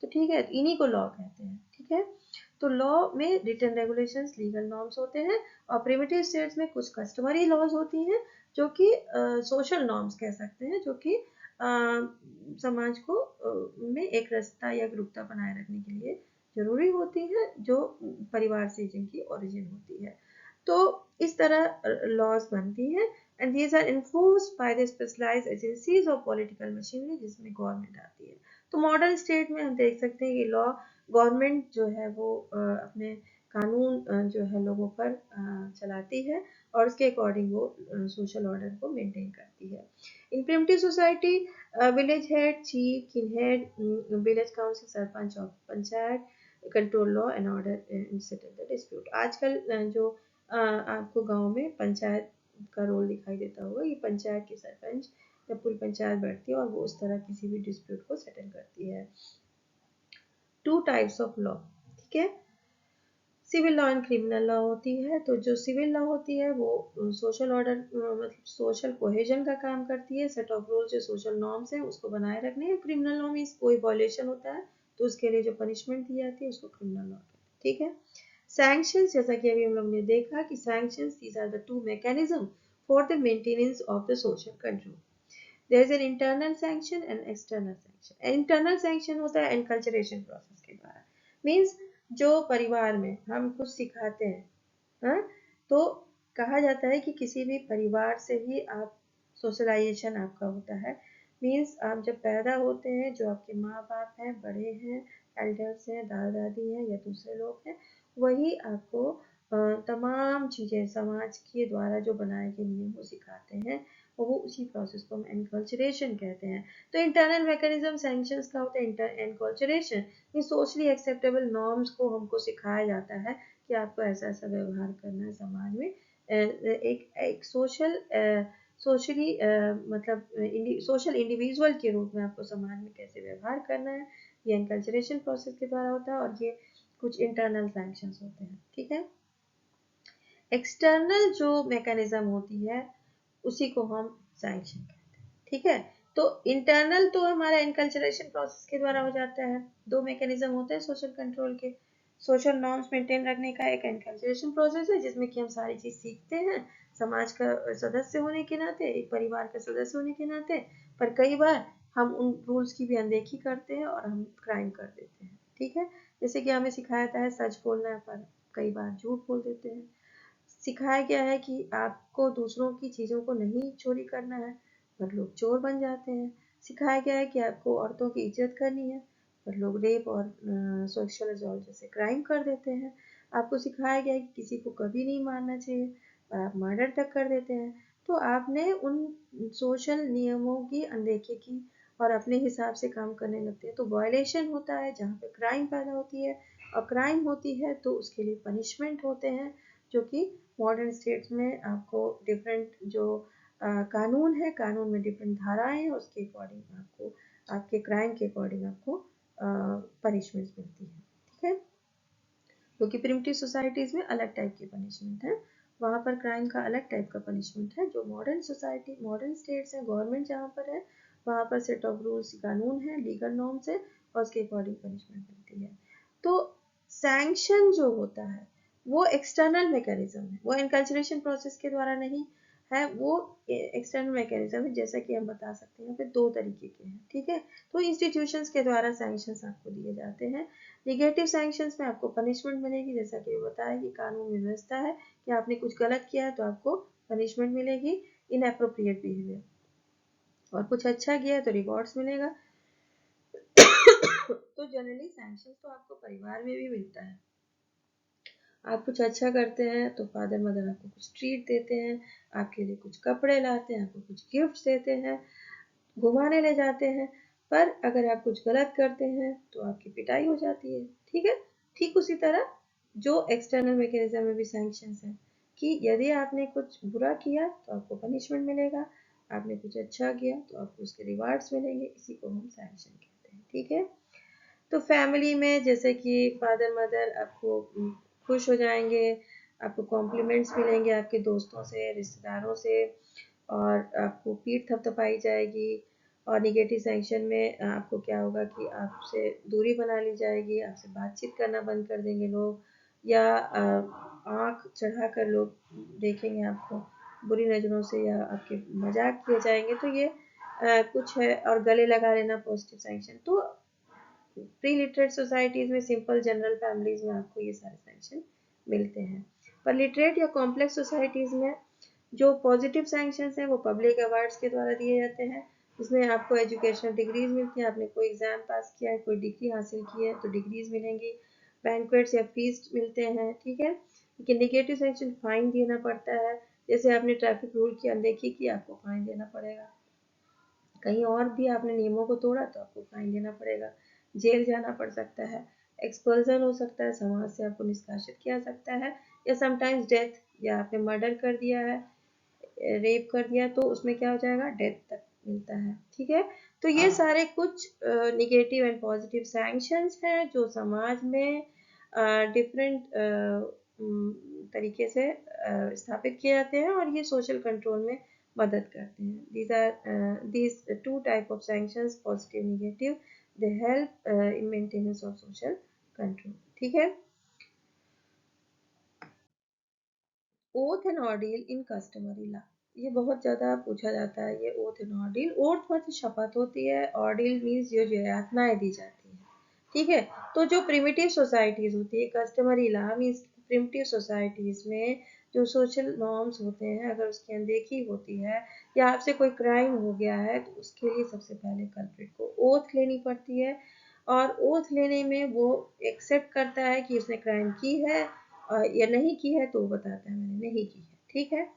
तो ठीक है, इन्हीं को लॉ कहते हैं। ठीक है। तो लॉ में रिटन रेगुलेशंस, लीगल नॉर्म्स होते हैं, और प्रिमिटिव स्टेट्स में कुछ कस्टमरी लॉज होती हैं जो कि सोशल नॉर्म्स कह सकते हैं, जो कि समाज को में एक रस्ता या एकरूपता बनाए रखने के लिए जरूरी होती है, जो परिवार से जिनकी ओरिजिन होती है। तो इस तरह लॉज बनती हैं, and these are enforced by the specialised agencies of political machinery, जिसमें गवर्नमेंट आती है। तो मॉडर्न स्टेट में हम देख सकते हैं कि लॉ गवर्नमेंट जो है वो अपने कानून जो है लोगों पर चलाती है, और उसके अकॉर्डिंग वो सोशल ऑर्डर को मेंटेन करती है। In primitive society, village head, chief, kin head, village council, sarpanch और panchayat control law and order and settle the dispute. आजकल जो आपको गांव में पंचायत का रोल दिखाई देता होगा, ये पंचायत की सरपंच या पूरी पंचायत बैठती है और वो उस तरह किसी भी डिस्प्यूट को सेटल करती है। Two types of law. ठीक है। Civil law and criminal law होती है। तो जो सिविल लॉ होती है वो सोशल ऑर्डर मतलब सोशल कोहेजन का काम करती है, सेट ऑफ रूल्स जो सोशल नॉर्म्स हैं उसको बनाए रखने हैं। क्रिमिनल लॉ मीन्स कोई वॉयलेशन होता है तो उसके लिए जो पनिशमेंट दी जाती है उसको क्रिमिनल लॉ कहते हैं। ठीक है। सैंक्शंस, जैसा कि अभी हम लोग ने देखा कि sanctions, these are the two mechanism for the maintenance of the social control. There is an internal sanction and external sanction. Internal sanction होता है एनकल्चरेशन प्रोसेस के द्वारा, मीन्स जो परिवार में हम कुछ सिखाते हैं, हाँ, तो कहा जाता है कि किसी भी परिवार से ही आप सोशलाइजेशन आपका होता है। मीन्स आप जब पैदा होते हैं, जो आपके माँ बाप हैं, बड़े हैं, एल्डर्स हैं, दादा दादी हैं या दूसरे लोग हैं, वही आपको तमाम चीज़ें समाज के द्वारा जो बनाए गए नियम वो सिखाते हैं, और वो उसी प्रोसेस को हम एनकल्चरेशन कहते हैं। तो इंटरनल मैकेनिज्म सैंक्शंस का होता है एनकल्चरेशन, ये सोशली एक्सेप्टेबल नॉर्म्स को हमको सिखाया जाता है कि आपको ऐसा ऐसा व्यवहार करना है समाज में। एक सोशली मतलब सोशल इंडिविजुअल के रूप में आपको समाज में कैसे व्यवहार करना है, ये एनकल्चरेशन प्रोसेस के द्वारा होता है, और ये कुछ इंटरनल सैंक्शंस होते हैं। ठीक है। एक्सटर्नल जो मैकेनिज्म होती है उसी को हम सैंक्शन कहते हैं। ठीक है। तो इंटरनल तो हमारा इनकल्चरेशन प्रोसेस के द्वारा हो जाता है। दो मैकेनिज्म होते हैं सोशल कंट्रोल के। सोशल नॉर्म्स मेंटेन रखने का एक इनकल्चरेशन प्रोसेस है जिसमें कि हम सारी चीज सीखते हैं समाज का सदस्य होने के नाते, एक परिवार का सदस्य होने के नाते। पर कई बार हम उन रूल्स की भी अनदेखी करते हैं और हम क्राइम कर देते हैं। ठीक है, जैसे कि हमें सिखाया जाता है सच बोलना, पर कई बार झूठ बोल देते हैं। सिखाया गया है कि आपको दूसरों की चीज़ों को नहीं चोरी करना है, पर लोग चोर बन जाते हैं। सिखाया गया है कि आपको औरतों की इज्जत करनी है, पर लोग रेप और सेक्सुअल असॉल्ट जैसे क्राइम कर देते हैं। आपको सिखाया गया है कि किसी को कभी नहीं मारना चाहिए, पर आप मर्डर तक कर देते हैं। तो आपने उन सोशल नियमों की अनदेखी की और अपने हिसाब से काम करने लगते हैं, तो वायलेशन होता है जहाँ पे क्राइम पैदा होती है। और क्राइम होती है तो उसके लिए पनिशमेंट होते हैं, जो कि मॉडर्न स्टेट्स में आपको डिफरेंट जो कानून है, कानून में डिफरेंट धाराएं हैं, उसके अकॉर्डिंग आपको आपके क्राइम के अकॉर्डिंग आपको पनिशमेंट मिलती है। ठीक है, क्योंकि प्रिमिटिव सोसाइटीज़ में अलग टाइप की पनिशमेंट है, वहाँ पर क्राइम का अलग टाइप का पनिशमेंट है। जो मॉडर्न सोसाइटी मॉडर्न स्टेट्स हैं, गवर्नमेंट जहाँ पर है, वहाँ पर सेट ऑफ रूल्स कानून है, लीगल नॉर्म्स है और उसके अकॉर्डिंग पनिशमेंट मिलती है। तो सैंक्शन जो होता है वो एक्सटर्नल मैकेनिज्म है, वो इनकल्चरेशन प्रोसेस के द्वारा नहीं है, वो एक्सटर्नल मैकेनिज्म है। जैसा कि हम बता सकते हैं यहाँ पे दो तरीके के हैं। ठीक है, तो इंस्टीट्यूशंस के द्वारा सैंक्शंस आपको दिए जाते हैं। निगेटिव सैंक्शंस में आपको पनिशमेंट मिलेगी, जैसा कि बताया कि कानून में व्यवस्था है कि आपने कुछ गलत किया है तो आपको पनिशमेंट मिलेगी, इनएप्रोप्रिएट बिहेवियर, और कुछ अच्छा किया है तो रिवॉर्ड्स मिलेगा। तो जनरली सैंक्शंस तो आपको परिवार में भी मिलता है। आप कुछ अच्छा करते हैं तो फादर मदर आपको कुछ ट्रीट देते हैं, आपके लिए कुछ कपड़े लाते हैं, आपको कुछ गिफ्ट देते हैं, घुमाने ले जाते हैं। पर अगर आप कुछ गलत करते हैं तो आपकी पिटाई हो जाती है। ठीक है, ठीक उसी तरह जो एक्सटर्नल मैकेनिज्म में भी सैंक्शंस है कि यदि आपने कुछ बुरा किया तो आपको पनिशमेंट मिलेगा, आपने कुछ अच्छा किया तो आपको उसके रिवार्ड्स मिलेंगे, इसी को हम सैंक्शन कहते हैं। ठीक है, तो फैमिली में जैसे कि फादर मदर आपको खुश हो जाएंगे, आपको कॉम्प्लीमेंट्स मिलेंगे आपके दोस्तों से, रिश्तेदारों से, और आपको पीठ थपथपाई जाएगी। और निगेटिव सैंक्शन में आपको क्या होगा कि आपसे दूरी बना ली जाएगी, आपसे बातचीत करना बंद कर देंगे लोग, या आँख चढ़ाकर लोग देखेंगे आपको बुरी नज़रों से, या आपके मजाक किए जाएंगे। तो ये कुछ है। और गले लगा लेना पॉजिटिव सैंक्शन। तो प्री लिटरेट सोसाइटीज़ में, सिंपल जनरल फैमिलीज़ में आपको ये सारे सैंक्शन मिलते हैं। पर लिटरेट या कॉम्प्लेक्स सोसाइटीज़ में जो पॉजिटिव सैंक्शंस हैं वो पब्लिक अवार्ड्स के द्वारा दिए जाते हैं, जिसमें आपको एजुकेशनल डिग्रीज मिलती हैं। आपने कोई एग्ज़ाम पास किया है, कोई डिग्री हासिल की है तो डिग्रीज मिलेंगी, बैंक्वेट्स या फीस्ट मिलते हैं। ठीक है, लेकिन निगेटिव सैंक्शन फाइन देना पड़ता है। जैसे आपने ट्रैफिक रूल की अनदेखी की, आपको फाइन देना पड़ेगा। कहीं और भी आपने नियमों को तोड़ा तो आपको फाइन देना पड़ेगा, जेल जाना पड़ सकता है, एक्सपल्जन हो सकता है, समाज से आपको निष्कासित किया जा सकता है, या समटाइम्स डेथ, या आपने मर्डर कर दिया है, रेप कर दिया तो उसमें क्या हो जाएगा, डेथ तक मिलता है। ठीक है, तो ये सारे कुछ निगेटिव एंड पॉजिटिव सैंक्शंस हैं जो समाज में डिफरेंट तरीके से स्थापित किए जाते हैं और ये सोशल कंट्रोल में मदद करते हैं। these two type of sanctions, positive negative, they help in maintenance of social control. ठीक है, oath and ordeal in customary law, ये बहुत ज़्यादा पूछा जाता है। ये ओथ एंड ऑर्डिल, ओथ मतलब शपथ होती है, ऑर्डिल मीन्स जो यातनाएं दी जाती है। ठीक है, तो जो प्रिमिटिव सोसाइटीज़ होती है, customary law means primitive societies में जो सोशल नॉर्म्स होते हैं, अगर उसकी अनदेखी होती है या आपसे कोई क्राइम हो गया है तो उसके लिए सबसे पहले कल्प्रिट को ओथ लेनी पड़ती है। और ओथ लेने में वो एक्सेप्ट करता है कि उसने क्राइम की है या नहीं की है, तो वो बताता है मैंने नहीं की है। ठीक है,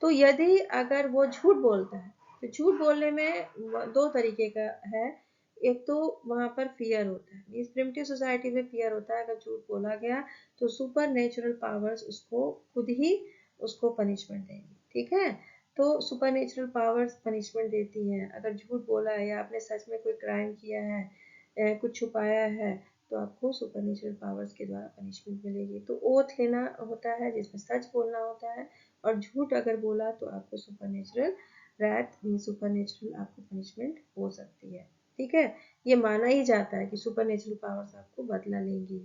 तो यदि अगर वो झूठ बोलता है तो झूठ बोलने में दो तरीके का है। एक तो वहाँ पर फियर होता है, इस प्रिमिटिव सोसाइटी में फियर होता है, अगर झूठ बोला गया तो सुपर नेचुरल पावर्स उसको खुद ही उसको पनिशमेंट देंगी। ठीक है, तो सुपर नेचुरल पावर्स पनिशमेंट देती हैं। अगर झूठ बोला है या आपने सच में कोई क्राइम किया है, कुछ छुपाया है, तो आपको सुपर नेचुरल पावर्स के द्वारा पनिशमेंट मिलेगी। तो ओथ लेना होता है जिसमें सच बोलना होता है, और झूठ अगर बोला तो आपको super natural rat mean super natural आपको पनिशमेंट हो सकती है। ठीक है, ये माना ही जाता है कि सुपर नेचुरल पावर्स आपको बदला लेंगी।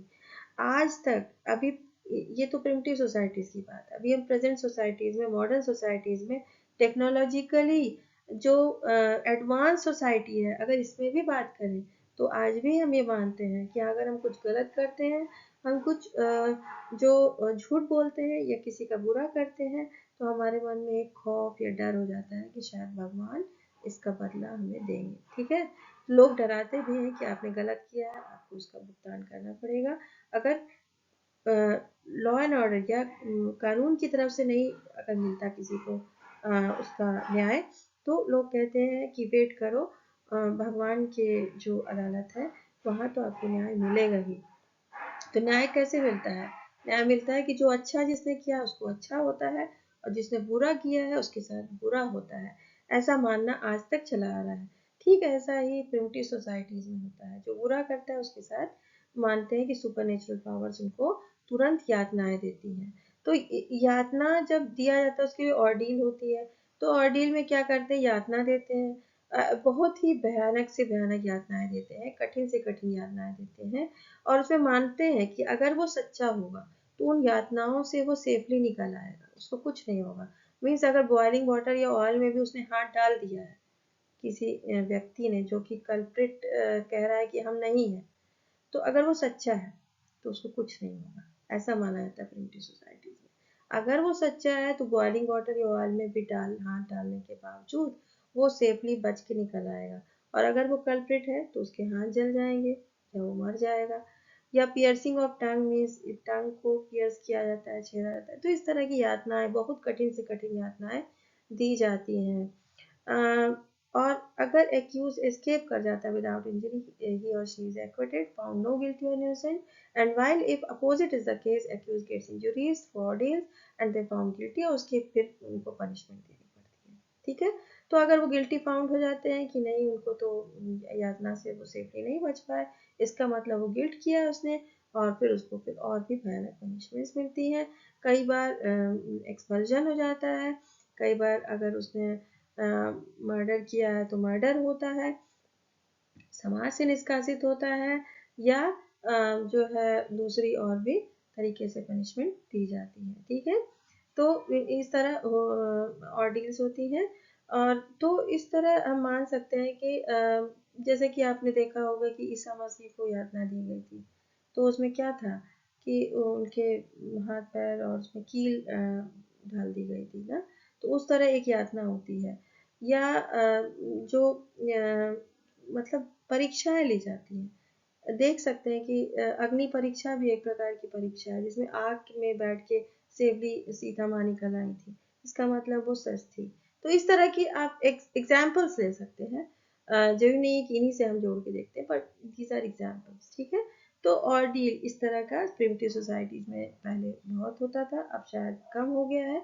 आज तक अभी ये तो प्रिमिटिव सोसाइटीज की बात है, अभी हम प्रेजेंट सोसाइटीज में, मॉडर्न सोसाइटीज में टेक्नोलॉजिकली जो एडवांस सोसाइटी है, अगर इसमें भी बात करें तो आज भी हम ये मानते हैं कि अगर हम कुछ गलत करते हैं, हम कुछ जो झूठ बोलते हैं या किसी का बुरा करते हैं, तो हमारे मन में एक खौफ या डर हो जाता है कि शायद भगवान इसका बदला हमें देंगे। ठीक है, लोग डराते भी हैं कि आपने गलत किया है, आपको उसका भुगतान करना पड़ेगा। अगर लॉ एंड ऑर्डर या कानून की तरफ से नहीं अगर मिलता किसी को उसका न्याय, तो लोग कहते हैं कि वेट करो, भगवान के जो अदालत है वहाँ तो आपको न्याय मिलेगा ही। तो न्याय कैसे मिलता है? न्याय मिलता है कि जो अच्छा जिसने किया उसको अच्छा होता है, और जिसने बुरा किया है उसके साथ बुरा होता है। ऐसा मानना आज तक चला आ रहा है। ठीक ऐसा ही प्रिमिटिव सोसाइटीज में होता है, जो बुरा करता है उसके साथ मानते हैं कि सुपर नेचुरल पावर्स उनको तुरंत यातनाएं देती हैं। तो यातना जब दिया जाता है उसके लिए ऑर्डील होती है। तो ऑर्डील में क्या करते हैं? यातना देते हैं, बहुत ही भयानक से भयानक यातनाएं देते हैं, कठिन से कठिन यातनाएं देते हैं, और उसमें मानते हैं कि अगर वो सच्चा होगा तो उन यातनाओं से वो सेफली निकल आएगा, उसको कुछ नहीं होगा। मीन्स अगर बॉइलिंग वाटर या ऑयल में भी उसने हाथ डाल दिया है किसी व्यक्ति ने जो कि कल्प्रिट कह रहा है कि हम नहीं है, तो अगर वो सच्चा है तो उसको कुछ नहीं होगा। ऐसा माना जाता है प्रिमिटिव सोसाइटीज में। अगर वो सच्चा है तो बॉइलिंग वाटर या ऑयल में भी हाथ डालने के बावजूद वो सेफली बच के निकल आएगा। और अगर वो कल्प्रिट है तो उसके हाथ जल जाएंगे या वो मर जाएगा। या पियर्सिंग ऑफ टंग मीन्स टंग को पियर्स किया जाता है, छेड़ा जाता है। तो इस तरह की यातनाएं, बहुत कठिन से कठिन यातनाएं दी जाती हैं। और अगर एक्यूज एस्केप कर जाता है without injury, he or she is acquitted, found no guilty or innocent, and while if opposite is the case, accused gets injuries for ordeals and they found guilty, और उसके फिर उनको पनिशमेंट देनी पड़ती है। ठीक है, तो अगर वो गिल्टी फाउंड हो जाते हैं कि नहीं, उनको तो यातना से वो सेफली नहीं बच पाए, इसका मतलब वो गिल्ट किया है उसने, और फिर उसको फिर और भी भयानक पनिशमेंट्स मिलती हैं। कई बार एक्सपल्जन हो जाता है, कई बार अगर उसने मर्डर किया है तो मर्डर होता है, समाज से निष्कासित होता है, या जो है दूसरी और भी तरीके से पनिशमेंट दी जाती है। ठीक है, तो इस तरह ऑर्डिनल्स होती हैं। और तो इस तरह हम मान सकते हैं कि जैसे कि आपने देखा होगा कि ईसा मसीह को यातना दी गई थी, तो उसमें क्या था कि उनके हाथ पैर और उसमें कील डाल दी गई थी ना, तो उस तरह एक यातना होती है। या जो मतलब परीक्षाएं ली जाती हैं, देख सकते हैं कि अग्नि परीक्षा भी एक प्रकार की परीक्षा है, जिसमें आग में बैठ के सेवली सीता माँ निकल आई थी, इसका मतलब वो सच थी। तो इस तरह की आप एग्जाम्पल्स ले सकते हैं, जरूरी नहीं कि इन्हीं से हम जोड़ के देखते हैं, बट दीज आर एग्जाम्पल्स। ठीक है, तो ऑर्डील इस तरह का प्रिमिटिव सोसाइटीज में पहले बहुत होता था, अब शायद कम हो गया है।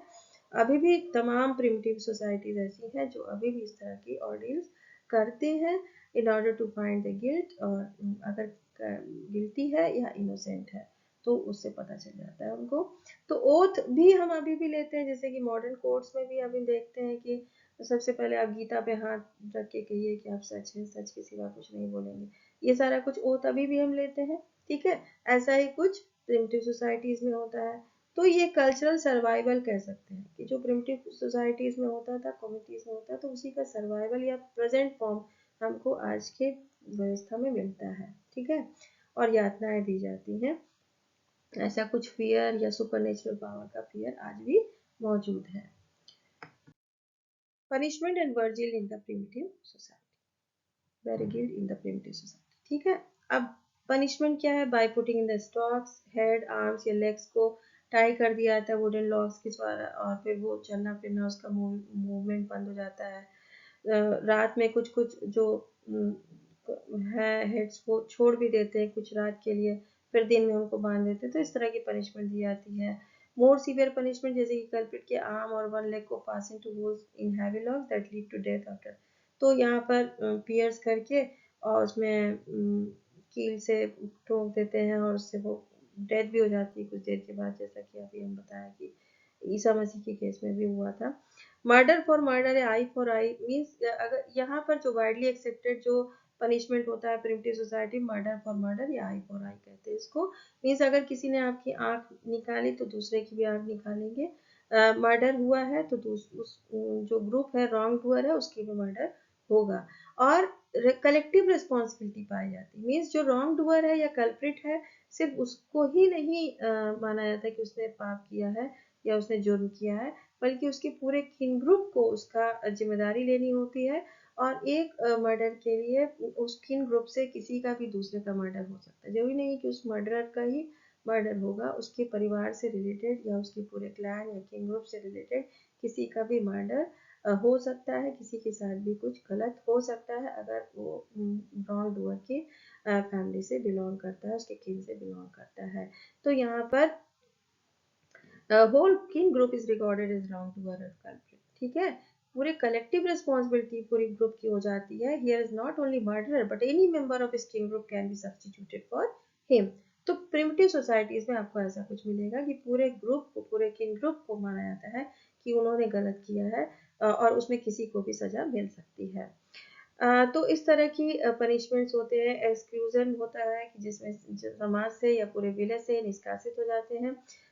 अभी भी तमाम प्रिमिटिव सोसाइटीज ऐसी हैं जो अभी भी इस तरह की ऑर्डील्स करते हैं in order to find the guilt, और अगर गिल्टी है या इनोसेंट है तो उससे पता चल जाता है उनको। तो ओथ भी हम अभी भी लेते हैं, जैसे कि मॉडर्न कोर्ट्स में भी अभी देखते हैं कि सबसे पहले आप गीता पे हाथ रख के कहिए कि आप सच हैं, सच के सिवा कुछ नहीं बोलेंगे। ये सारा कुछ ओथ अभी भी हम लेते हैं। ठीक है, ऐसा ही कुछ प्रिमिटिव सोसाइटीज में होता है। तो ये कल्चरल सर्वाइवल कह सकते हैं कि जो प्रिमिटिव सोसाइटीज में होता था, कम्युनिटीज में होता था, तो उसी का सर्वाइवल या प्रेजेंट फॉर्म हमको आज के व्यवस्था में मिलता है। ठीक है, और यातनाएं दी जाती हैं। ऐसा कुछ फियर या सुपरनेचुरल पावर का फियर आज भी मौजूद है। Punishment and Virgil in the primitive society, very guild in the primitive society. ठीक है, अब पनिशमेंट क्या है? By putting in the stocks, head, arms या लेग्स को टाई कर दिया जाता है वुडन लॉक्स के द्वारा, और फिर वो चलना फिरना, उसका मूवमेंट बंद हो जाता है। रात में कुछ कुछ जो है हेड्स को छोड़ भी देते हैं कुछ रात के लिए, फिर दिन में उनको बांध देते हैं। तो इस तरह की पनिशमेंट दी जाती है। मोर सीवियर पनिशमेंट, जैसे कि कल्प्रिट के आर्म और वन लेग को fasting to holes in heavy locks that lead to death after. तो यहाँ पर पियर्स करके और उसमें कील से ठोक देते हैं, और उससे वो डेथ भी हो जाती है कुछ देर के बाद, जैसा कि अभी हम बताया कि ईसा मसीह के केस में भी हुआ था। मर्डर फॉर मर्डर या आई फॉर आई मीन्स, अगर यहाँ पर जो वाइडली एक्सेप्टेड जो पनिशमेंट होता है primitive society, murder for murder या आई फॉर आई कहते हैं इसको। मीन्स अगर किसी ने आपकी आंख निकाली तो दूसरे की भी आंख निकालेंगे। मर्डर हुआ है तो उस जो ग्रुप है रॉन्ग डूअर है उसकी भी मर्डर होगा। और कलेक्टिव रिस्पॉन्सिबिलिटी पाई जाती है। मीन्स जो रॉन्ग डूअर है या कल्प्रिट है सिर्फ उसको ही नहीं माना जाता कि उसने पाप किया है या उसने जुर्म किया है, बल्कि उसके पूरे किन ग्रुप को उसका जिम्मेदारी लेनी होती है। और एक मर्डर के लिए उस किन ग्रुप से किसी का भी दूसरे का मर्डर हो सकता है। जरूरी नहीं कि उस मर्डरर का ही मर्डर होगा, उसके परिवार से रिलेटेड या उसके पूरे क्लैन या किन ग्रुप से रिलेटेड किसी का भी मर्डर हो सकता है। किसी के साथ भी कुछ गलत हो सकता है अगर वो रॉन्ग डूअर की फैमिली से बिलोंग करता है, उसके किन से बिलोंग करता है। तो यहाँ पर whole kin group is recorded as wrong doer और कल्प्रिट। ठीक है, पूरे कलेक्टिव रिस्पॉन्सिबिलिटी पूरी ग्रुप की हो जाती है। Here is not only murderer but any member of his kin group can be substituted for him. तो प्रिमिटिव सोसाइटीज में आपको ऐसा कुछ मिलेगा कि पूरे ग्रुप को, पूरे किन ग्रुप को माना जाता है कि उन्होंने गलत किया है और उसमें किसी को भी सजा मिल सकती है। तो इस तरह की पनिशमेंट्स होते हैं। एक्सक्लूजन होता है कि जिसमें समाज से या पूरे विलेज से निष्कासित हो जाते हैं,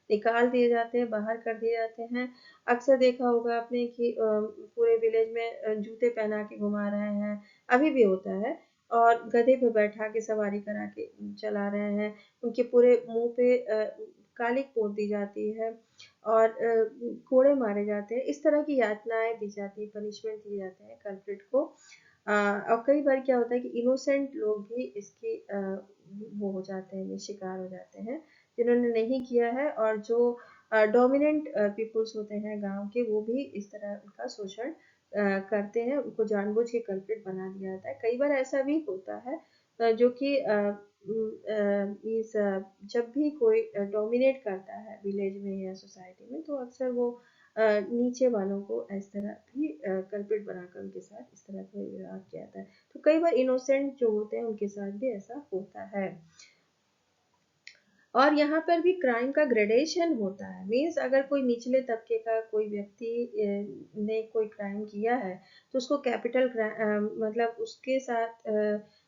निकाल दिए जाते हैं, बाहर कर दिए जाते हैं। अक्सर देखा होगा आपने कि पूरे विलेज में जूते पहना के घुमा रहे हैं, अभी भी होता है, और गधे पे बैठा के सवारी करा के चला रहे हैं। उनके पूरे मुंह पे कालिक पोत दी जाती है और कोड़े मारे जाते हैं। इस तरह की यातनाएं दी जाती है, पनिशमेंट दिए जाते हैं कल्प्रिट को। और कई बार क्या होता है कि इनोसेंट लोग भी इसकी वो हो जाते हैं, शिकार हो जाते हैं, जिन्होंने नहीं किया है। और जो डोमिनेंट पीपुल्स होते हैं गांव के, वो भी इस तरह उनका शोषण करते हैं, उनको जानबूझ के कल्प्रिट बना दिया जाता है। कई बार ऐसा भी होता है जो कि मीन्स जब भी कोई डोमिनेट करता है विलेज में या सोसाइटी में, तो अक्सर वो नीचे वालों को इस तरह भी कल्प्रिट बनाकर उनके साथ इस तरह का व्यवहार किया जाता है। तो कई बार इनोसेंट जो होते हैं उनके साथ भी ऐसा होता है। और यहाँ पर भी क्राइम का ग्रेडेशन होता है। मीन्स अगर कोई निचले तबके का कोई व्यक्ति ने कोई क्राइम किया है तो उसको कैपिटल मतलब उसके साथ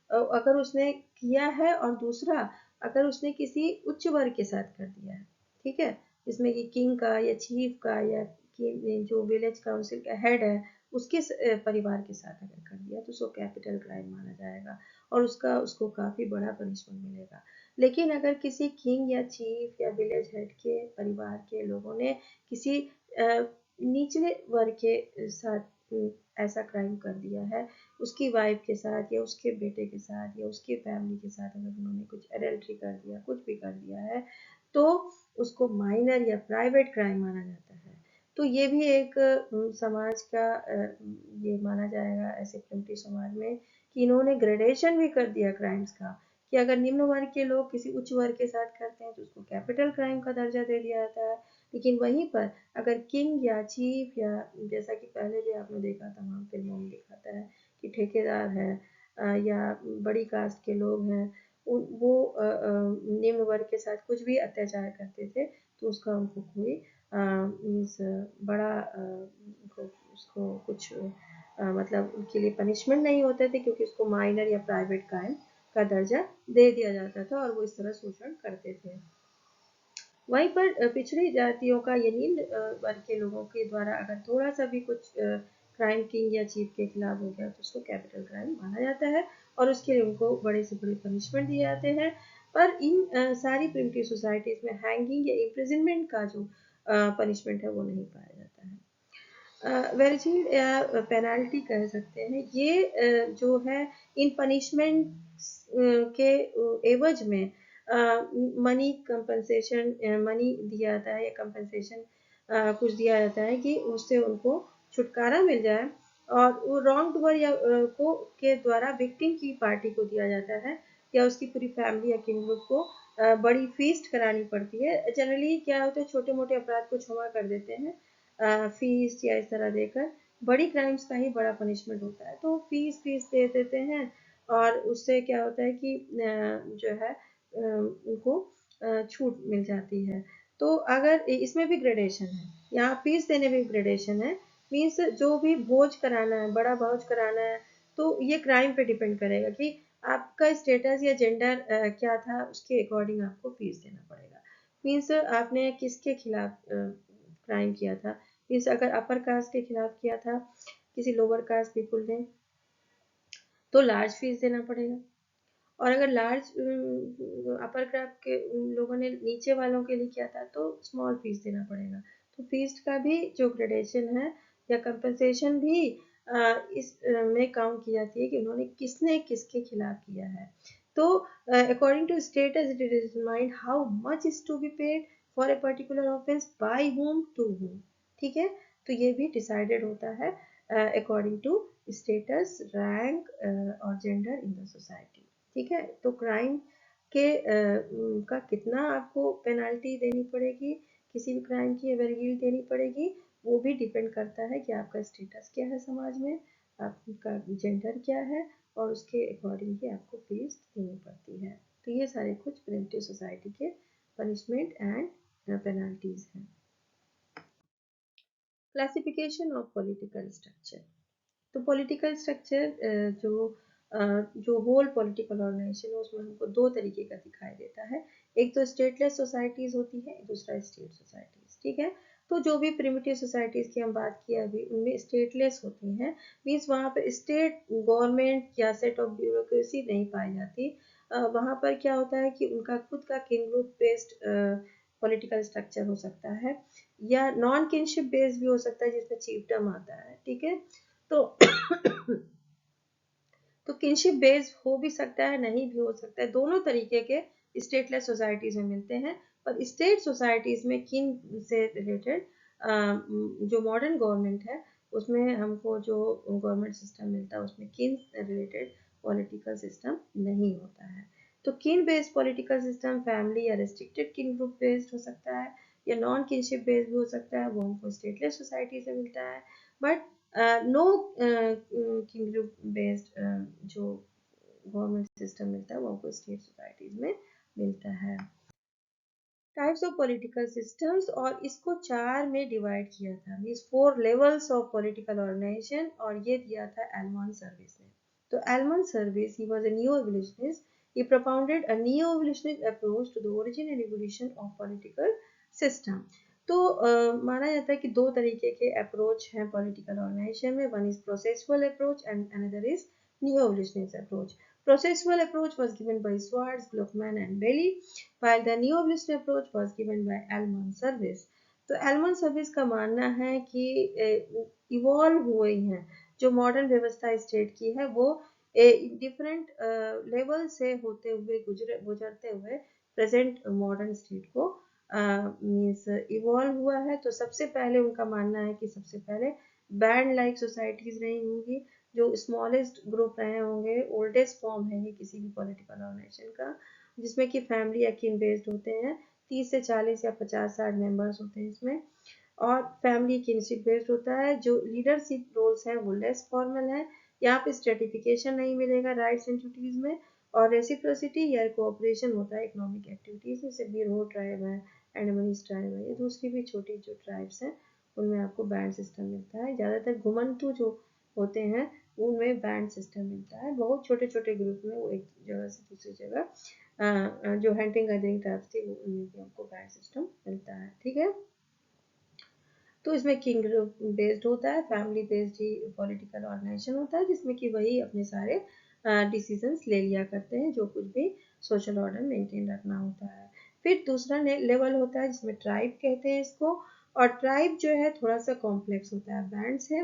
अगर उसने किया है, और दूसरा अगर उसने किसी उच्च वर्ग के साथ कर दिया है, ठीक है, जिसमें कि किंग का या चीफ का या जो विलेज काउंसिल का हेड है उसके परिवार के साथ अगर कर दिया तो उसको कैपिटल क्राइम माना जाएगा और उसको काफी बड़ा पनिशमेंट मिलेगा। लेकिन अगर किसी किंग या चीफ या विलेज हेड के परिवार के लोगों ने किसी निचले वर्ग के साथ ऐसा क्राइम कर दिया है, उसकी वाइफ के साथ या उसके बेटे के साथ या उसके फैमिली के साथ अगर उन्होंने कुछ एडल्ट्री कर दिया, कुछ भी कर दिया है, तो उसको माइनर या प्राइवेट क्राइम माना जाता है। तो ये भी एक समाज का ये माना जाएगा ऐसे प्रिमिटिव समाज में कि इन्होंने ग्रेडेशन भी कर दिया क्राइम्स का, कि अगर निम्न वर्ग के लोग किसी उच्च वर्ग के साथ करते हैं तो उसको कैपिटल क्राइम का दर्जा दे दिया जाता है। लेकिन वहीं पर अगर किंग या चीफ या जैसा कि पहले भी आपने देखा तमाम फिल्मों में दिखाता है कि ठेकेदार है या बड़ी कास्ट के लोग हैं, वो निम्न वर्ग के साथ कुछ भी अत्याचार करते थे तो उसका उनको कोई मीन्स बड़ा उसको कुछ मतलब उनके लिए पनिशमेंट नहीं होते थे, क्योंकि उसको माइनर या प्राइवेट क्राइम का दर्जा दे दिया जाता था और वो इस तरह शोषण करते थे। वहीं पर पिछड़ी जातियों का या निम्न वर्ग के लोगों के द्वारा अगर थोड़ा सा भी कुछ क्राइम किंग या चीफ के खिलाफ हो गया तो उसको कैपिटल क्राइम माना जाता है और उसके लिए उनको बड़े से बड़े पनिशमेंट दिए जाते हैं। पर इन सारी प्रिमिटिव सोसाइटीज में हैंगिंग या इम्प्रिजनमेंट का जो पनिशमेंट है वो नहीं पाया जाता है। वेरिजिड या पेनाल्टी कह सकते हैं, ये जो है इन पनिशमेंट के एवज में मनी कंपनसेशन, मनी दिया जाता है या कंपनसेशन कुछ दिया जाता है कि उससे उनको छुटकारा मिल जाए। और वो रॉन्ग डूअर या को के द्वारा विक्टिम की पार्टी को दिया जाता है या उसकी पूरी फैमिली या किंग ग्रुप को बड़ी फीस्ट करानी पड़ती है। जनरली क्या होता है, छोटे मोटे अपराध को क्षमा कर देते हैं फीस या इस तरह देकर, बड़ी क्राइम्स का ही बड़ा पनिशमेंट होता है तो फीस दे देते हैं और उससे क्या होता है कि जो है उनको छूट मिल जाती है। तो अगर इसमें भी ग्रेडेशन है, यहाँ फीस देने में भी ग्रेडेशन है, मीन्स जो भी भोज कराना है, बड़ा भोज कराना है, तो ये क्राइम पे डिपेंड करेगा कि आपका स्टेटस या जेंडर क्या था, उसके अकॉर्डिंग आपको फीस देना पड़ेगा। मीन्स आपने किसके खिलाफ क्राइम किया था, मीन्स अगर अपर कास्ट के खिलाफ किया था किसी लोअर कास्ट पीपुल ने, तो लार्ज फीस देना पड़ेगा। और अगर लार्ज अपर कास्ट के लोगों ने नीचे वालों के लिए किया था तो स्मॉल फीस देना पड़ेगा। तो फीस का भी जो ग्रेडेशन है या कंपनसेशन भी इस में काउंट की जाती है कि उन्होंने किसने किसके खिलाफ किया है। तो according to status it is determined how much is to be paid for a particular offence by whom to whom। ठीक है, तो ये भी डिसाइडेड होता है अकॉर्डिंग टू स्टेटस, रैंक और जेंडर इन द सोसाइटी। ठीक है, तो क्राइम के का कितना आपको पेनाल्टी देनी पड़ेगी, किसी भी क्राइम की एवरगिल देनी पड़ेगी, वो भी डिपेंड करता है कि आपका स्टेटस क्या है समाज में, आपका जेंडर क्या है, और उसके अकॉर्डिंग ही आपको फीस देनी पड़ती है। तो ये सारे कुछ प्रिमिटिव सोसाइटी के पनिशमेंट एंड पेनाल्टीज हैं। Classification of political structure. तो पॉलिटिकल स्ट्रक्चर जो होल पॉलिटिकल ऑर्गेनाइजेशन है उसमें हमको दो तरीके का दिखाई देता है। एक तो स्टेटलेस सोसाइटीज होती है, दूसरा स्टेट सोसाइटीज। ठीक है, तो जो भी प्रिमिटिव सोसाइटीज की हम बात किए अभी, उनमें स्टेटलेस होती हैं, मीन्स वहाँ पर स्टेट गवर्नमेंट या सेट ऑफ ब्यूरोक्रेसी नहीं पाई जाती। वहाँ पर क्या होता है कि उनका खुद का king group based political structure हो सकता है, या नॉन किनशिप बेस्ड भी हो सकता है जिसमें चीफडम आता है। ठीक है, तो तो किनशिप बेस्ड हो भी सकता है, नहीं भी हो सकता है, दोनों तरीके के स्टेटलेस सोसाइटीज में मिलते हैं। पर स्टेट सोसाइटीज में किन से रिलेटेड जो मॉडर्न गवर्नमेंट है उसमें हमको जो गवर्नमेंट सिस्टम मिलता है उसमें किन रिलेटेड पॉलिटिकल सिस्टम नहीं होता है। तो किन बेस्ड पॉलिटिकल सिस्टम फैमिली या रिस्ट्रिक्टेड किन ग्रुप बेस्ड हो सकता है, या नॉन किनशिप बेस्ड भी हो सकता है, वो हमको स्टेटलेस सोसाइटी से मिलता है। But no king group based जो गवर्नमेंट सिस्टम मिलता है वो हमको स्टेट सोसाइटीज में मिलता है। टाइप्स ऑफ पॉलिटिकल सिस्टम्स, और इसको चार में डिवाइड किया था, means 4 levels of political organization, और ये दिया था एलमन सर्विस ने। तो Elman Service, he was a neo evolutionist, he propounded a neo-evolutionist approach to the origin and evolution of political system। तो माना जाता है कि दो तरीके के अप्रोच हैं पॉलिटिकल ऑर्गेनाइजेशन में, one is processual approach and another is neo evolutionist approach. Processual approach was given by Swartz, Gluckman and Bailey, while the neo evolutionary approach was given by Alman Service। तो Elman service का मानना है कि evolve हुई हैं जो modern व्यवस्था state की है, वो डिफरेंट लेवल से होते हुए गुजरते हुए प्रेजेंट मॉडर्न स्टेट को मीन्स इवॉल्व हुआ है। तो सबसे पहले उनका मानना है कि सबसे पहले बैंड लाइक सोसाइटीज रही होंगी, जो स्मॉलेस्ट ग्रुप रहे होंगे, ओल्डेस्ट फॉर्म है ये किसी भी पॉलिटिकल ऑर्गेनाइजेशन का, जिसमें कि फैमिली या किन बेस्ड होते हैं, 30 से 40 या 50-60 मेंबर्स होते हैं इसमें, और फैमिली किनशिप बेस्ड होता है। जो लीडरशिप रोल्स हैं वो लेस फॉर्मल है, यहाँ पे स्ट्रेटिफिकेशन नहीं मिलेगा राइट्स एंड ड्यूटीज में, और रेसिप्रोसिटी या कोऑपरेशन होता है इकोनॉमिक एक्टिविटीज, जैसे बीरो ट्राइब है, एंडमनीज ट्राइब है, या दूसरी भी छोटी जो ट्राइब्स हैं उनमें आपको बैंड सिस्टम मिलता है। ज़्यादातर घुमंतु जो होते हैं उनमें बैंड सिस्टम मिलता है, बहुत छोटे छोटे ग्रुप में वो एक जगह से दूसरी जगह जो हंटिंग गैदरिंग टाइप्स थी उनमें भी हमको बैंड सिस्टम मिलता है। ठीक है, तो इसमें किंग बेस्ड होता है, फैमिली बेस्ड ही पॉलिटिकल ऑर्गेनाइजेशन होता है, जिसमें कि वही अपने सारे डिसीजंस ले लिया करते हैं, जो कुछ भी सोशल ऑर्डर मेंटेन रखना होता है। फिर दूसरा लेवल होता है जिसमें ट्राइब कहते हैं इसको, और ट्राइब जो है थोड़ा सा कॉम्प्लेक्स होता है बैंड से,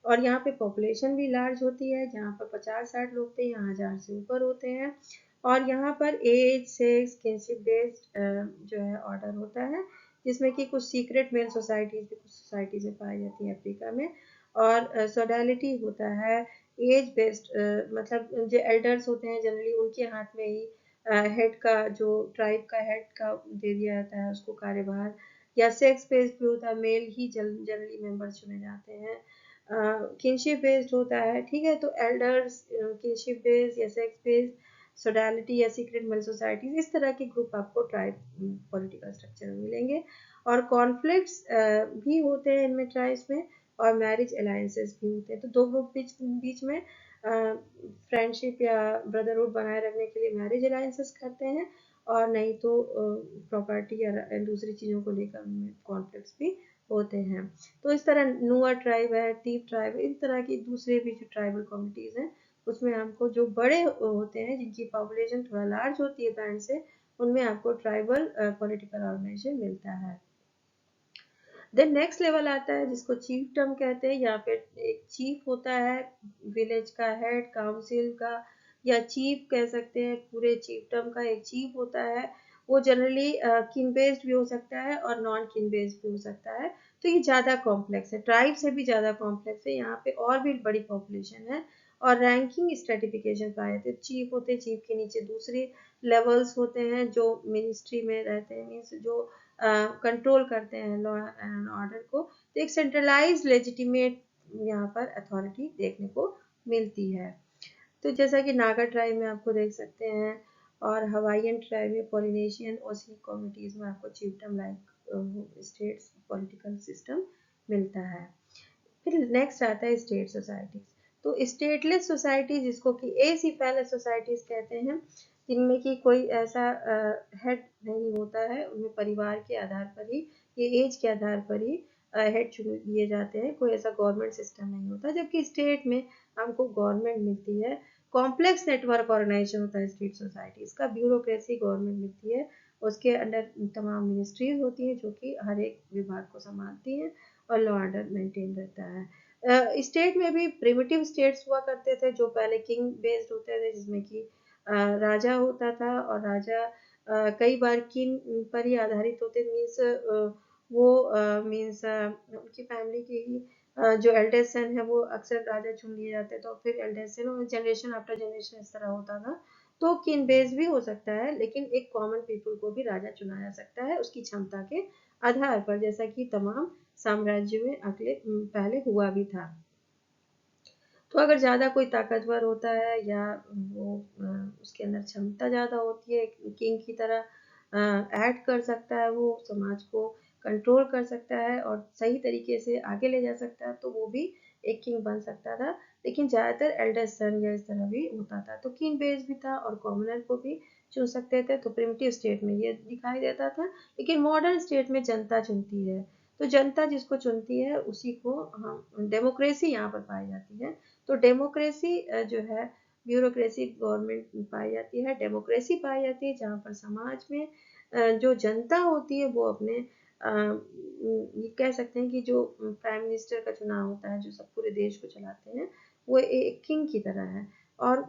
और यहाँ पे पॉपुलेशन भी लार्ज होती है, जहाँ पर 50-60 लोग थे यहाँ 1000 से ऊपर होते हैं, और यहाँ पर एज सेक्स किनशिप बेस्ड जो है ऑर्डर होता है, जिसमें कि कुछ सीक्रेट मेल सोसाइटीज भी कुछ सोसाइटीज में पाई जाती है अफ्रीका में, और सोडैलिटी होता है, एज बेस्ड मतलब जो एल्डर्स होते हैं जनरली उनके हाथ में ही हेड का, जो ट्राइब का हेड का दे दिया जाता है उसको कार्यभार, या सेक्स बेस्ड भी होता है, मेल ही जनरली मेंबर चुने जाते हैं, किनशिप बेस्ड होता है। ठीक है, तो एल्डर्स किनशिप बेस्ड या सेक्स बेस्ड, सोडैलिटी या सीक्रेट मिल सोसाइटीज, इस तरह के ग्रुप आपको ट्राइब पॉलिटिकल स्ट्रक्चर में मिलेंगे। और कॉन्फ्लिक्ट्स भी होते हैं इनमें ट्राइब्स में, और मैरिज अलायंसेस भी होते हैं। तो दो ग्रुप बीच में फ्रेंडशिप या ब्रदरहुड बनाए रखने के लिए मैरिज अलायंसेस करते हैं, और नहीं तो प्रॉपर्टी या दूसरी चीज़ों को लेकर उनमें कॉन्फ्लिक्ट्स भी होते हैं। तो इस तरह नुआ ट्राइब है, तीप ट्राइब है, इस तरह की दूसरे भी जो ट्राइबल कम्युनिटीज़ हैं उसमें हमको जो बड़े होते हैं जिनकी पॉपुलेशन थोड़ा लार्ज होती है बैंड से, उनमें आपको ट्राइबल पॉलिटिकल ऑर्गेनाइजेशन मिलता है। देन नेक्स्ट लेवल आता है जिसको चीफ टर्म कहते हैं, या फिर एक चीफ होता है विलेज का हेड, काउंसिल का, या चीफ कह सकते हैं, पूरे चीफ टर्म का एक चीफ होता है। वो जनरली किन बेस्ड भी हो सकता है और नॉन किन बेस्ड भी हो सकता है। तो ये ज़्यादा कॉम्प्लेक्स है, ट्राइब से भी ज़्यादा कॉम्प्लेक्स है, यहाँ पे और भी बड़ी पॉपुलेशन है। और रैंकिंग स्ट्रेटिफिकेशन पाए थे, चीफ होते हैं, चीफ के नीचे दूसरे लेवल्स होते हैं जो मिनिस्ट्री में रहते हैं, मीन्स जो कंट्रोल करते हैं लॉ एंड ऑर्डर को। तो एक सेंट्रलाइज लेजिटिमेट यहाँ पर अथॉरिटी देखने को मिलती है। तो जैसा कि नागा ट्राइब में आपको देख सकते हैं, और हवाईयन ट्राइब में, पॉलिनेशियन ओसी कम्युनिटीज में आपको चिफ्टम लाइक स्टेट्स पॉलिटिकल सिस्टम मिलता है। फिर नेक्स्ट आता है स्टेट सोसाइटीज। तो स्टेटलेस सोसाइटी जिसको कि एसिफेलस सोसाइटीज कहते हैं, जिनमें कि कोई ऐसा हेड नहीं होता है, उनमें परिवार के आधार पर ही, ये एज के आधार पर ही हेड चुन लिए जाते हैं, कोई ऐसा गवर्नमेंट सिस्टम नहीं होता। जबकि स्टेट में हमको गवर्नमेंट मिलती है, कॉम्प्लेक्स नेटवर्क ऑर्गेनाइजेशन होता है स्टेट सोसाइटीज का, ब्यूरोक्रेसी गवर्नमेंट मिलती है, उसके अंडर तमाम मिनिस्ट्रीज होती हैं जो कि हर एक विभाग को संभालती हैं, और लॉ ऑर्डर मेंटेन रहता है। स्टेट में भी प्रिमिटिव स्टेट्स हुआ करते थे जो पहले किंग बेस्ड होते थे, जिसमें कि राजा होता था, और राजा कई बार किंग पर ही आधारित होते, मीन्स वो मीन्स उनकी फैमिली के ही जो एल्डेस्ट सन है वो अक्सर राजा चुन लिए जाते, तो फिर eldest son generation after generation इस तरह होता था। तो किन बेस भी हो सकता है, लेकिन एक कॉमन पीपल को भी राजा चुना जा सकता है उसकी क्षमता के आधार पर, जैसा कि तमाम साम्राज्य में अगले पहले हुआ भी था। तो अगर ज़्यादा कोई ताकतवर होता है या वो उसके अंदर क्षमता ज़्यादा होती है, किंग की तरह ऐड कर सकता है, वो समाज को कंट्रोल कर सकता है और सही तरीके से आगे ले जा सकता है, तो वो भी एक किंग बन सकता था। लेकिन ज़्यादातर एल्डेस्ट सन या इस तरह भी होता था। तो किंग बेस भी था और कॉमनर को भी चुन सकते थे। तो प्रिमिटिव स्टेट में ये दिखाई देता था, लेकिन मॉडर्न स्टेट में जनता चुनती है। तो जनता जिसको चुनती है उसी को हम डेमोक्रेसी यहाँ पर पाई जाती है। तो डेमोक्रेसी जो है, ब्यूरोक्रेसी गवर्नमेंट पाई जाती है, डेमोक्रेसी पाई जाती है जहाँ पर समाज में जो जनता होती है वो अपने ये कह सकते हैं कि जो प्राइम मिनिस्टर का चुनाव होता है, जो सब पूरे देश को चलाते हैं, वो एक किंग की तरह है। और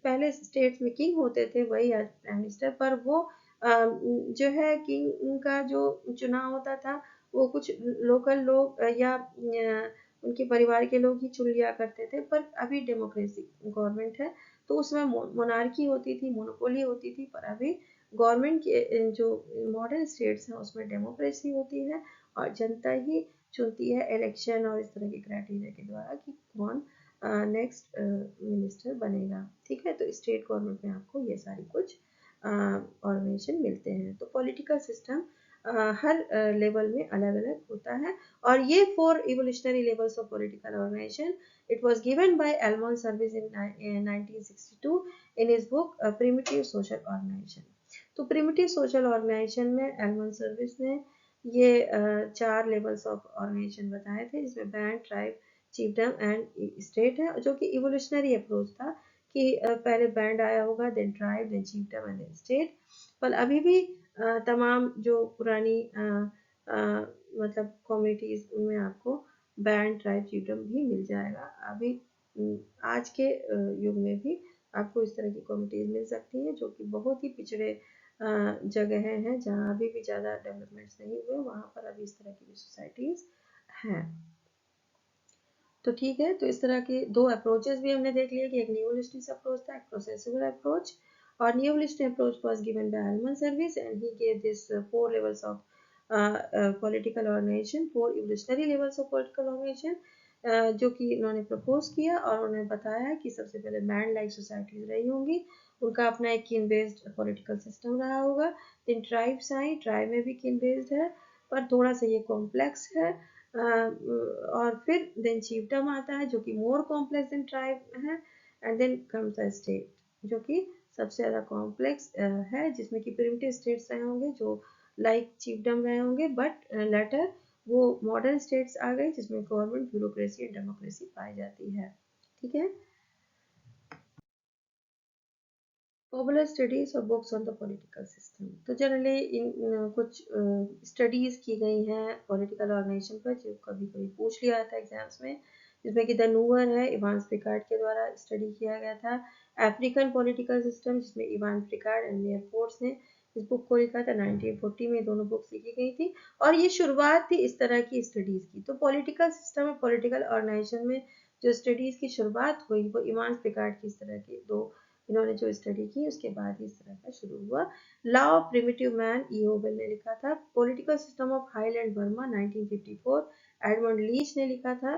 पहले स्टेट्स में किंग होते थे, वही आज प्राइम मिनिस्टर, पर वो जो है किंग का जो चुनाव होता था वो कुछ लोकल लोग या उनके परिवार के लोग ही चुन लिया करते थे। पर अभी डेमोक्रेसी गवर्नमेंट है, तो उसमें मोनार्की होती थी, मोनोपोली होती थी, पर अभी गवर्नमेंट के जो मॉडर्न स्टेट्स हैं उसमें डेमोक्रेसी होती है, और जनता ही चुनती है इलेक्शन और इस तरह के क्राइटेरिया के द्वारा कि कौन नेक्स्ट मिनिस्टर बनेगा। ठीक है, तो स्टेट गवर्नमेंट में आपको ये सारी कुछ ऑर्गेनाइजेशन मिलते हैं। तो पॉलिटिकल सिस्टम हर लेवल में अलग अलग होता है। और ये 4 evolutionary levels of political organization, it was given by Almond Service in 1962 in his book Primitive Social Organization। तो प्रिमिटिव सोशल ऑर्गेनाइजेशन में एलमंड सर्विस ने ये 4 लेवल्स ऑफ ऑर्गेनाइजेशन बताए थे, जिसमें बैंड, ट्राइब, चिefdom एंड स्टेट है, जो कि इवोल्यूशनरी अप्रोच था कि पहले बैंड आया होगा, then tribe, then chiefdom and then state. पर अभी भी तमाम जो पुरानी मतलब कम्युनिटीज, उनमें आपको बैंड, ट्राइब, चिefdom भी मिल जाएगा। अभी आज के युग में भी आपको इस तरह की कम्युनिटीज मिल सकती हैं जो कि बहुत ही पिछड़े जगह हैं, जहाँ अभी भी ज़्यादा डेवलपमेंट्स नहीं हुए, वहाँ पर अभी इस तरह की भी सोसाइटीज हैं। तो ठीक है, तो इस तरह के 2 अप्रोचेस भी हमने देख लिया कि एक नियोलिस्टिक अप्रोच था, एक प्रोसेसुअल अप्रोच। और नियोलिस्टिक approach was given by Elman Service and he gave this 4 levels of political organization, 4 evolutionary levels of political organization जो कि इन्होंने प्रपोज किया, और उन्होंने बताया कि सबसे पहले बैंड लाइक सोसाइटीज रही होंगी, उनका अपना एक किन बेस्ड पॉलिटिकल सिस्टम रहा होगा। देन ट्राइब्स आई, ट्राइब में भी किन बेस्ड है पर थोड़ा सा ये कॉम्प्लेक्स है। और फिर देन chiefdom आता है जो कि मोर कॉम्प्लेक्स देन ट्राइब है। And then comes the state जो कि सबसे ज़्यादा कॉम्प्लेक्स है, जिसमें कि प्रिमिटिव स्टेट्स रहे होंगे जो लाइक chiefdom रहे होंगे, बट लेटर वो मॉडर्न स्टेट्स आ गए जिसमें गवर्नमेंट, ब्यूरोक्रेसी एंड डेमोक्रेसी पाई जाती है। ठीक है। पॉपुलर स्टडीज और books on the political system, तो जनरली कुछ स्टडीज की गई हैं पॉलिटिकल ऑर्गेनाइजेशन पर जो कभी कभी पूछ लिया था एग्जाम्स में, जिसमें कि द नूवर है, इवान प्रिकार्ड के द्वारा स्टडी किया गया था। अफ्रीकन पॉलिटिकल सिस्टम, जिसमें इवान प्रिकार्ड एंड मेयर फोर्स ने इस बुक को लिखा था। 1940 में दोनों बुक्स लिखी गई थी और ये शुरुआत थी इस तरह की स्टडीज की। तो पॉलिटिकल सिस्टम और पॉलिटिकल ऑर्गेनाइजेशन में जो स्टडीज की शुरुआत हुई वो इवान प्रिकार्ड की इस तरह की दो इन्होंने जो स्टडी की उसके बाद ही इस तरह का शुरू हुआ। लॉ ऑफ प्रिमिटिव मैन ईओवेल ने लिखा था। Political system of highland Burma 1954 Edmund Leach ने लिखा था।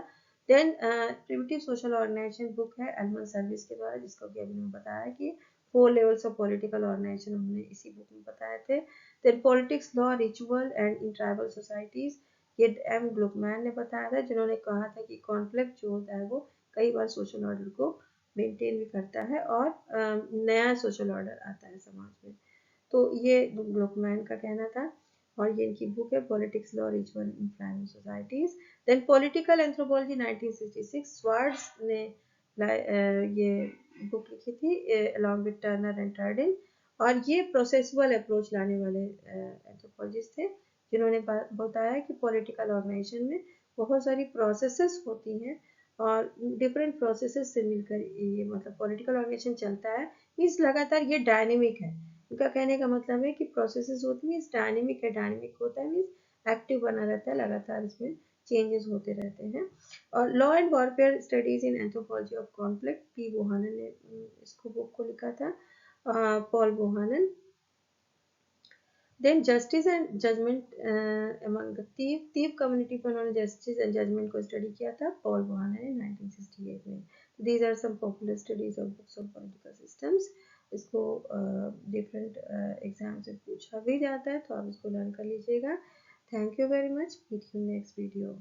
Then primitive social organisation book है एडमंड सर्विस के द्वारा, जिसको कि अभी मैंने बताया कि 4 लेवल्स ऑफ पॉलिटिकल ऑर्गेनाइजेशन उन्होंने इसी बुक में बताए थे। Then politics, law, ritual and in tribal societies, ये एम ग्लुकमैन ने बताया था, जिन्होंने कहा था कि कॉन्फ्लिक्ट जो होता है वो कई बार सोशल ऑर्डर को मेंटेन भी करता है और नया सोशल ऑर्डर आता है समाज में। तो ये ग्लुकमैन का कहना था और ये इनकी बुक है politics, law, ritual in tribal societies. Then political anthropology 1966, Swartz ने ये बुक लिखी थी along with Turner and Tuden, और ये प्रोसेसुअल अप्रोच लाने वाले एंथ्रोपोलॉजिस्ट थे, जिन्होंने बताया कि पॉलिटिकल ऑर्गेनाइजेशन में बहुत सारी प्रोसेसेस होती हैं और डिफरेंट प्रोसेसेस से मिलकर ये मतलब पॉलिटिकल ऑर्गेनाइजेशन चलता है। मीन्स लगातार ये डायनेमिक है। उनका कहने का मतलब है कि प्रोसेसेस होती हैं, डायनेमिक है, डायनेमिक होता है मीन्स एक्टिव बना रहता है, लगातार इसमें चेंजेस होते रहते हैं। और law and warfare studies in anthropology of conflict, P Bohannan ने इसको बुक को लिखा था, Paul Bohannan. Then justice and judgment among the Tiv community पर उन्होंने जस्टिस एंड जजमेंट को स्टडी किया था, पॉल बोहाना ने 1968 में। These are some popular studies of books of political systems. इसको डिफरेंट एग्जाम से पूछा भी जाता है, तो आप इसको लर्न कर लीजिएगा। Thank you very much, meet you next video.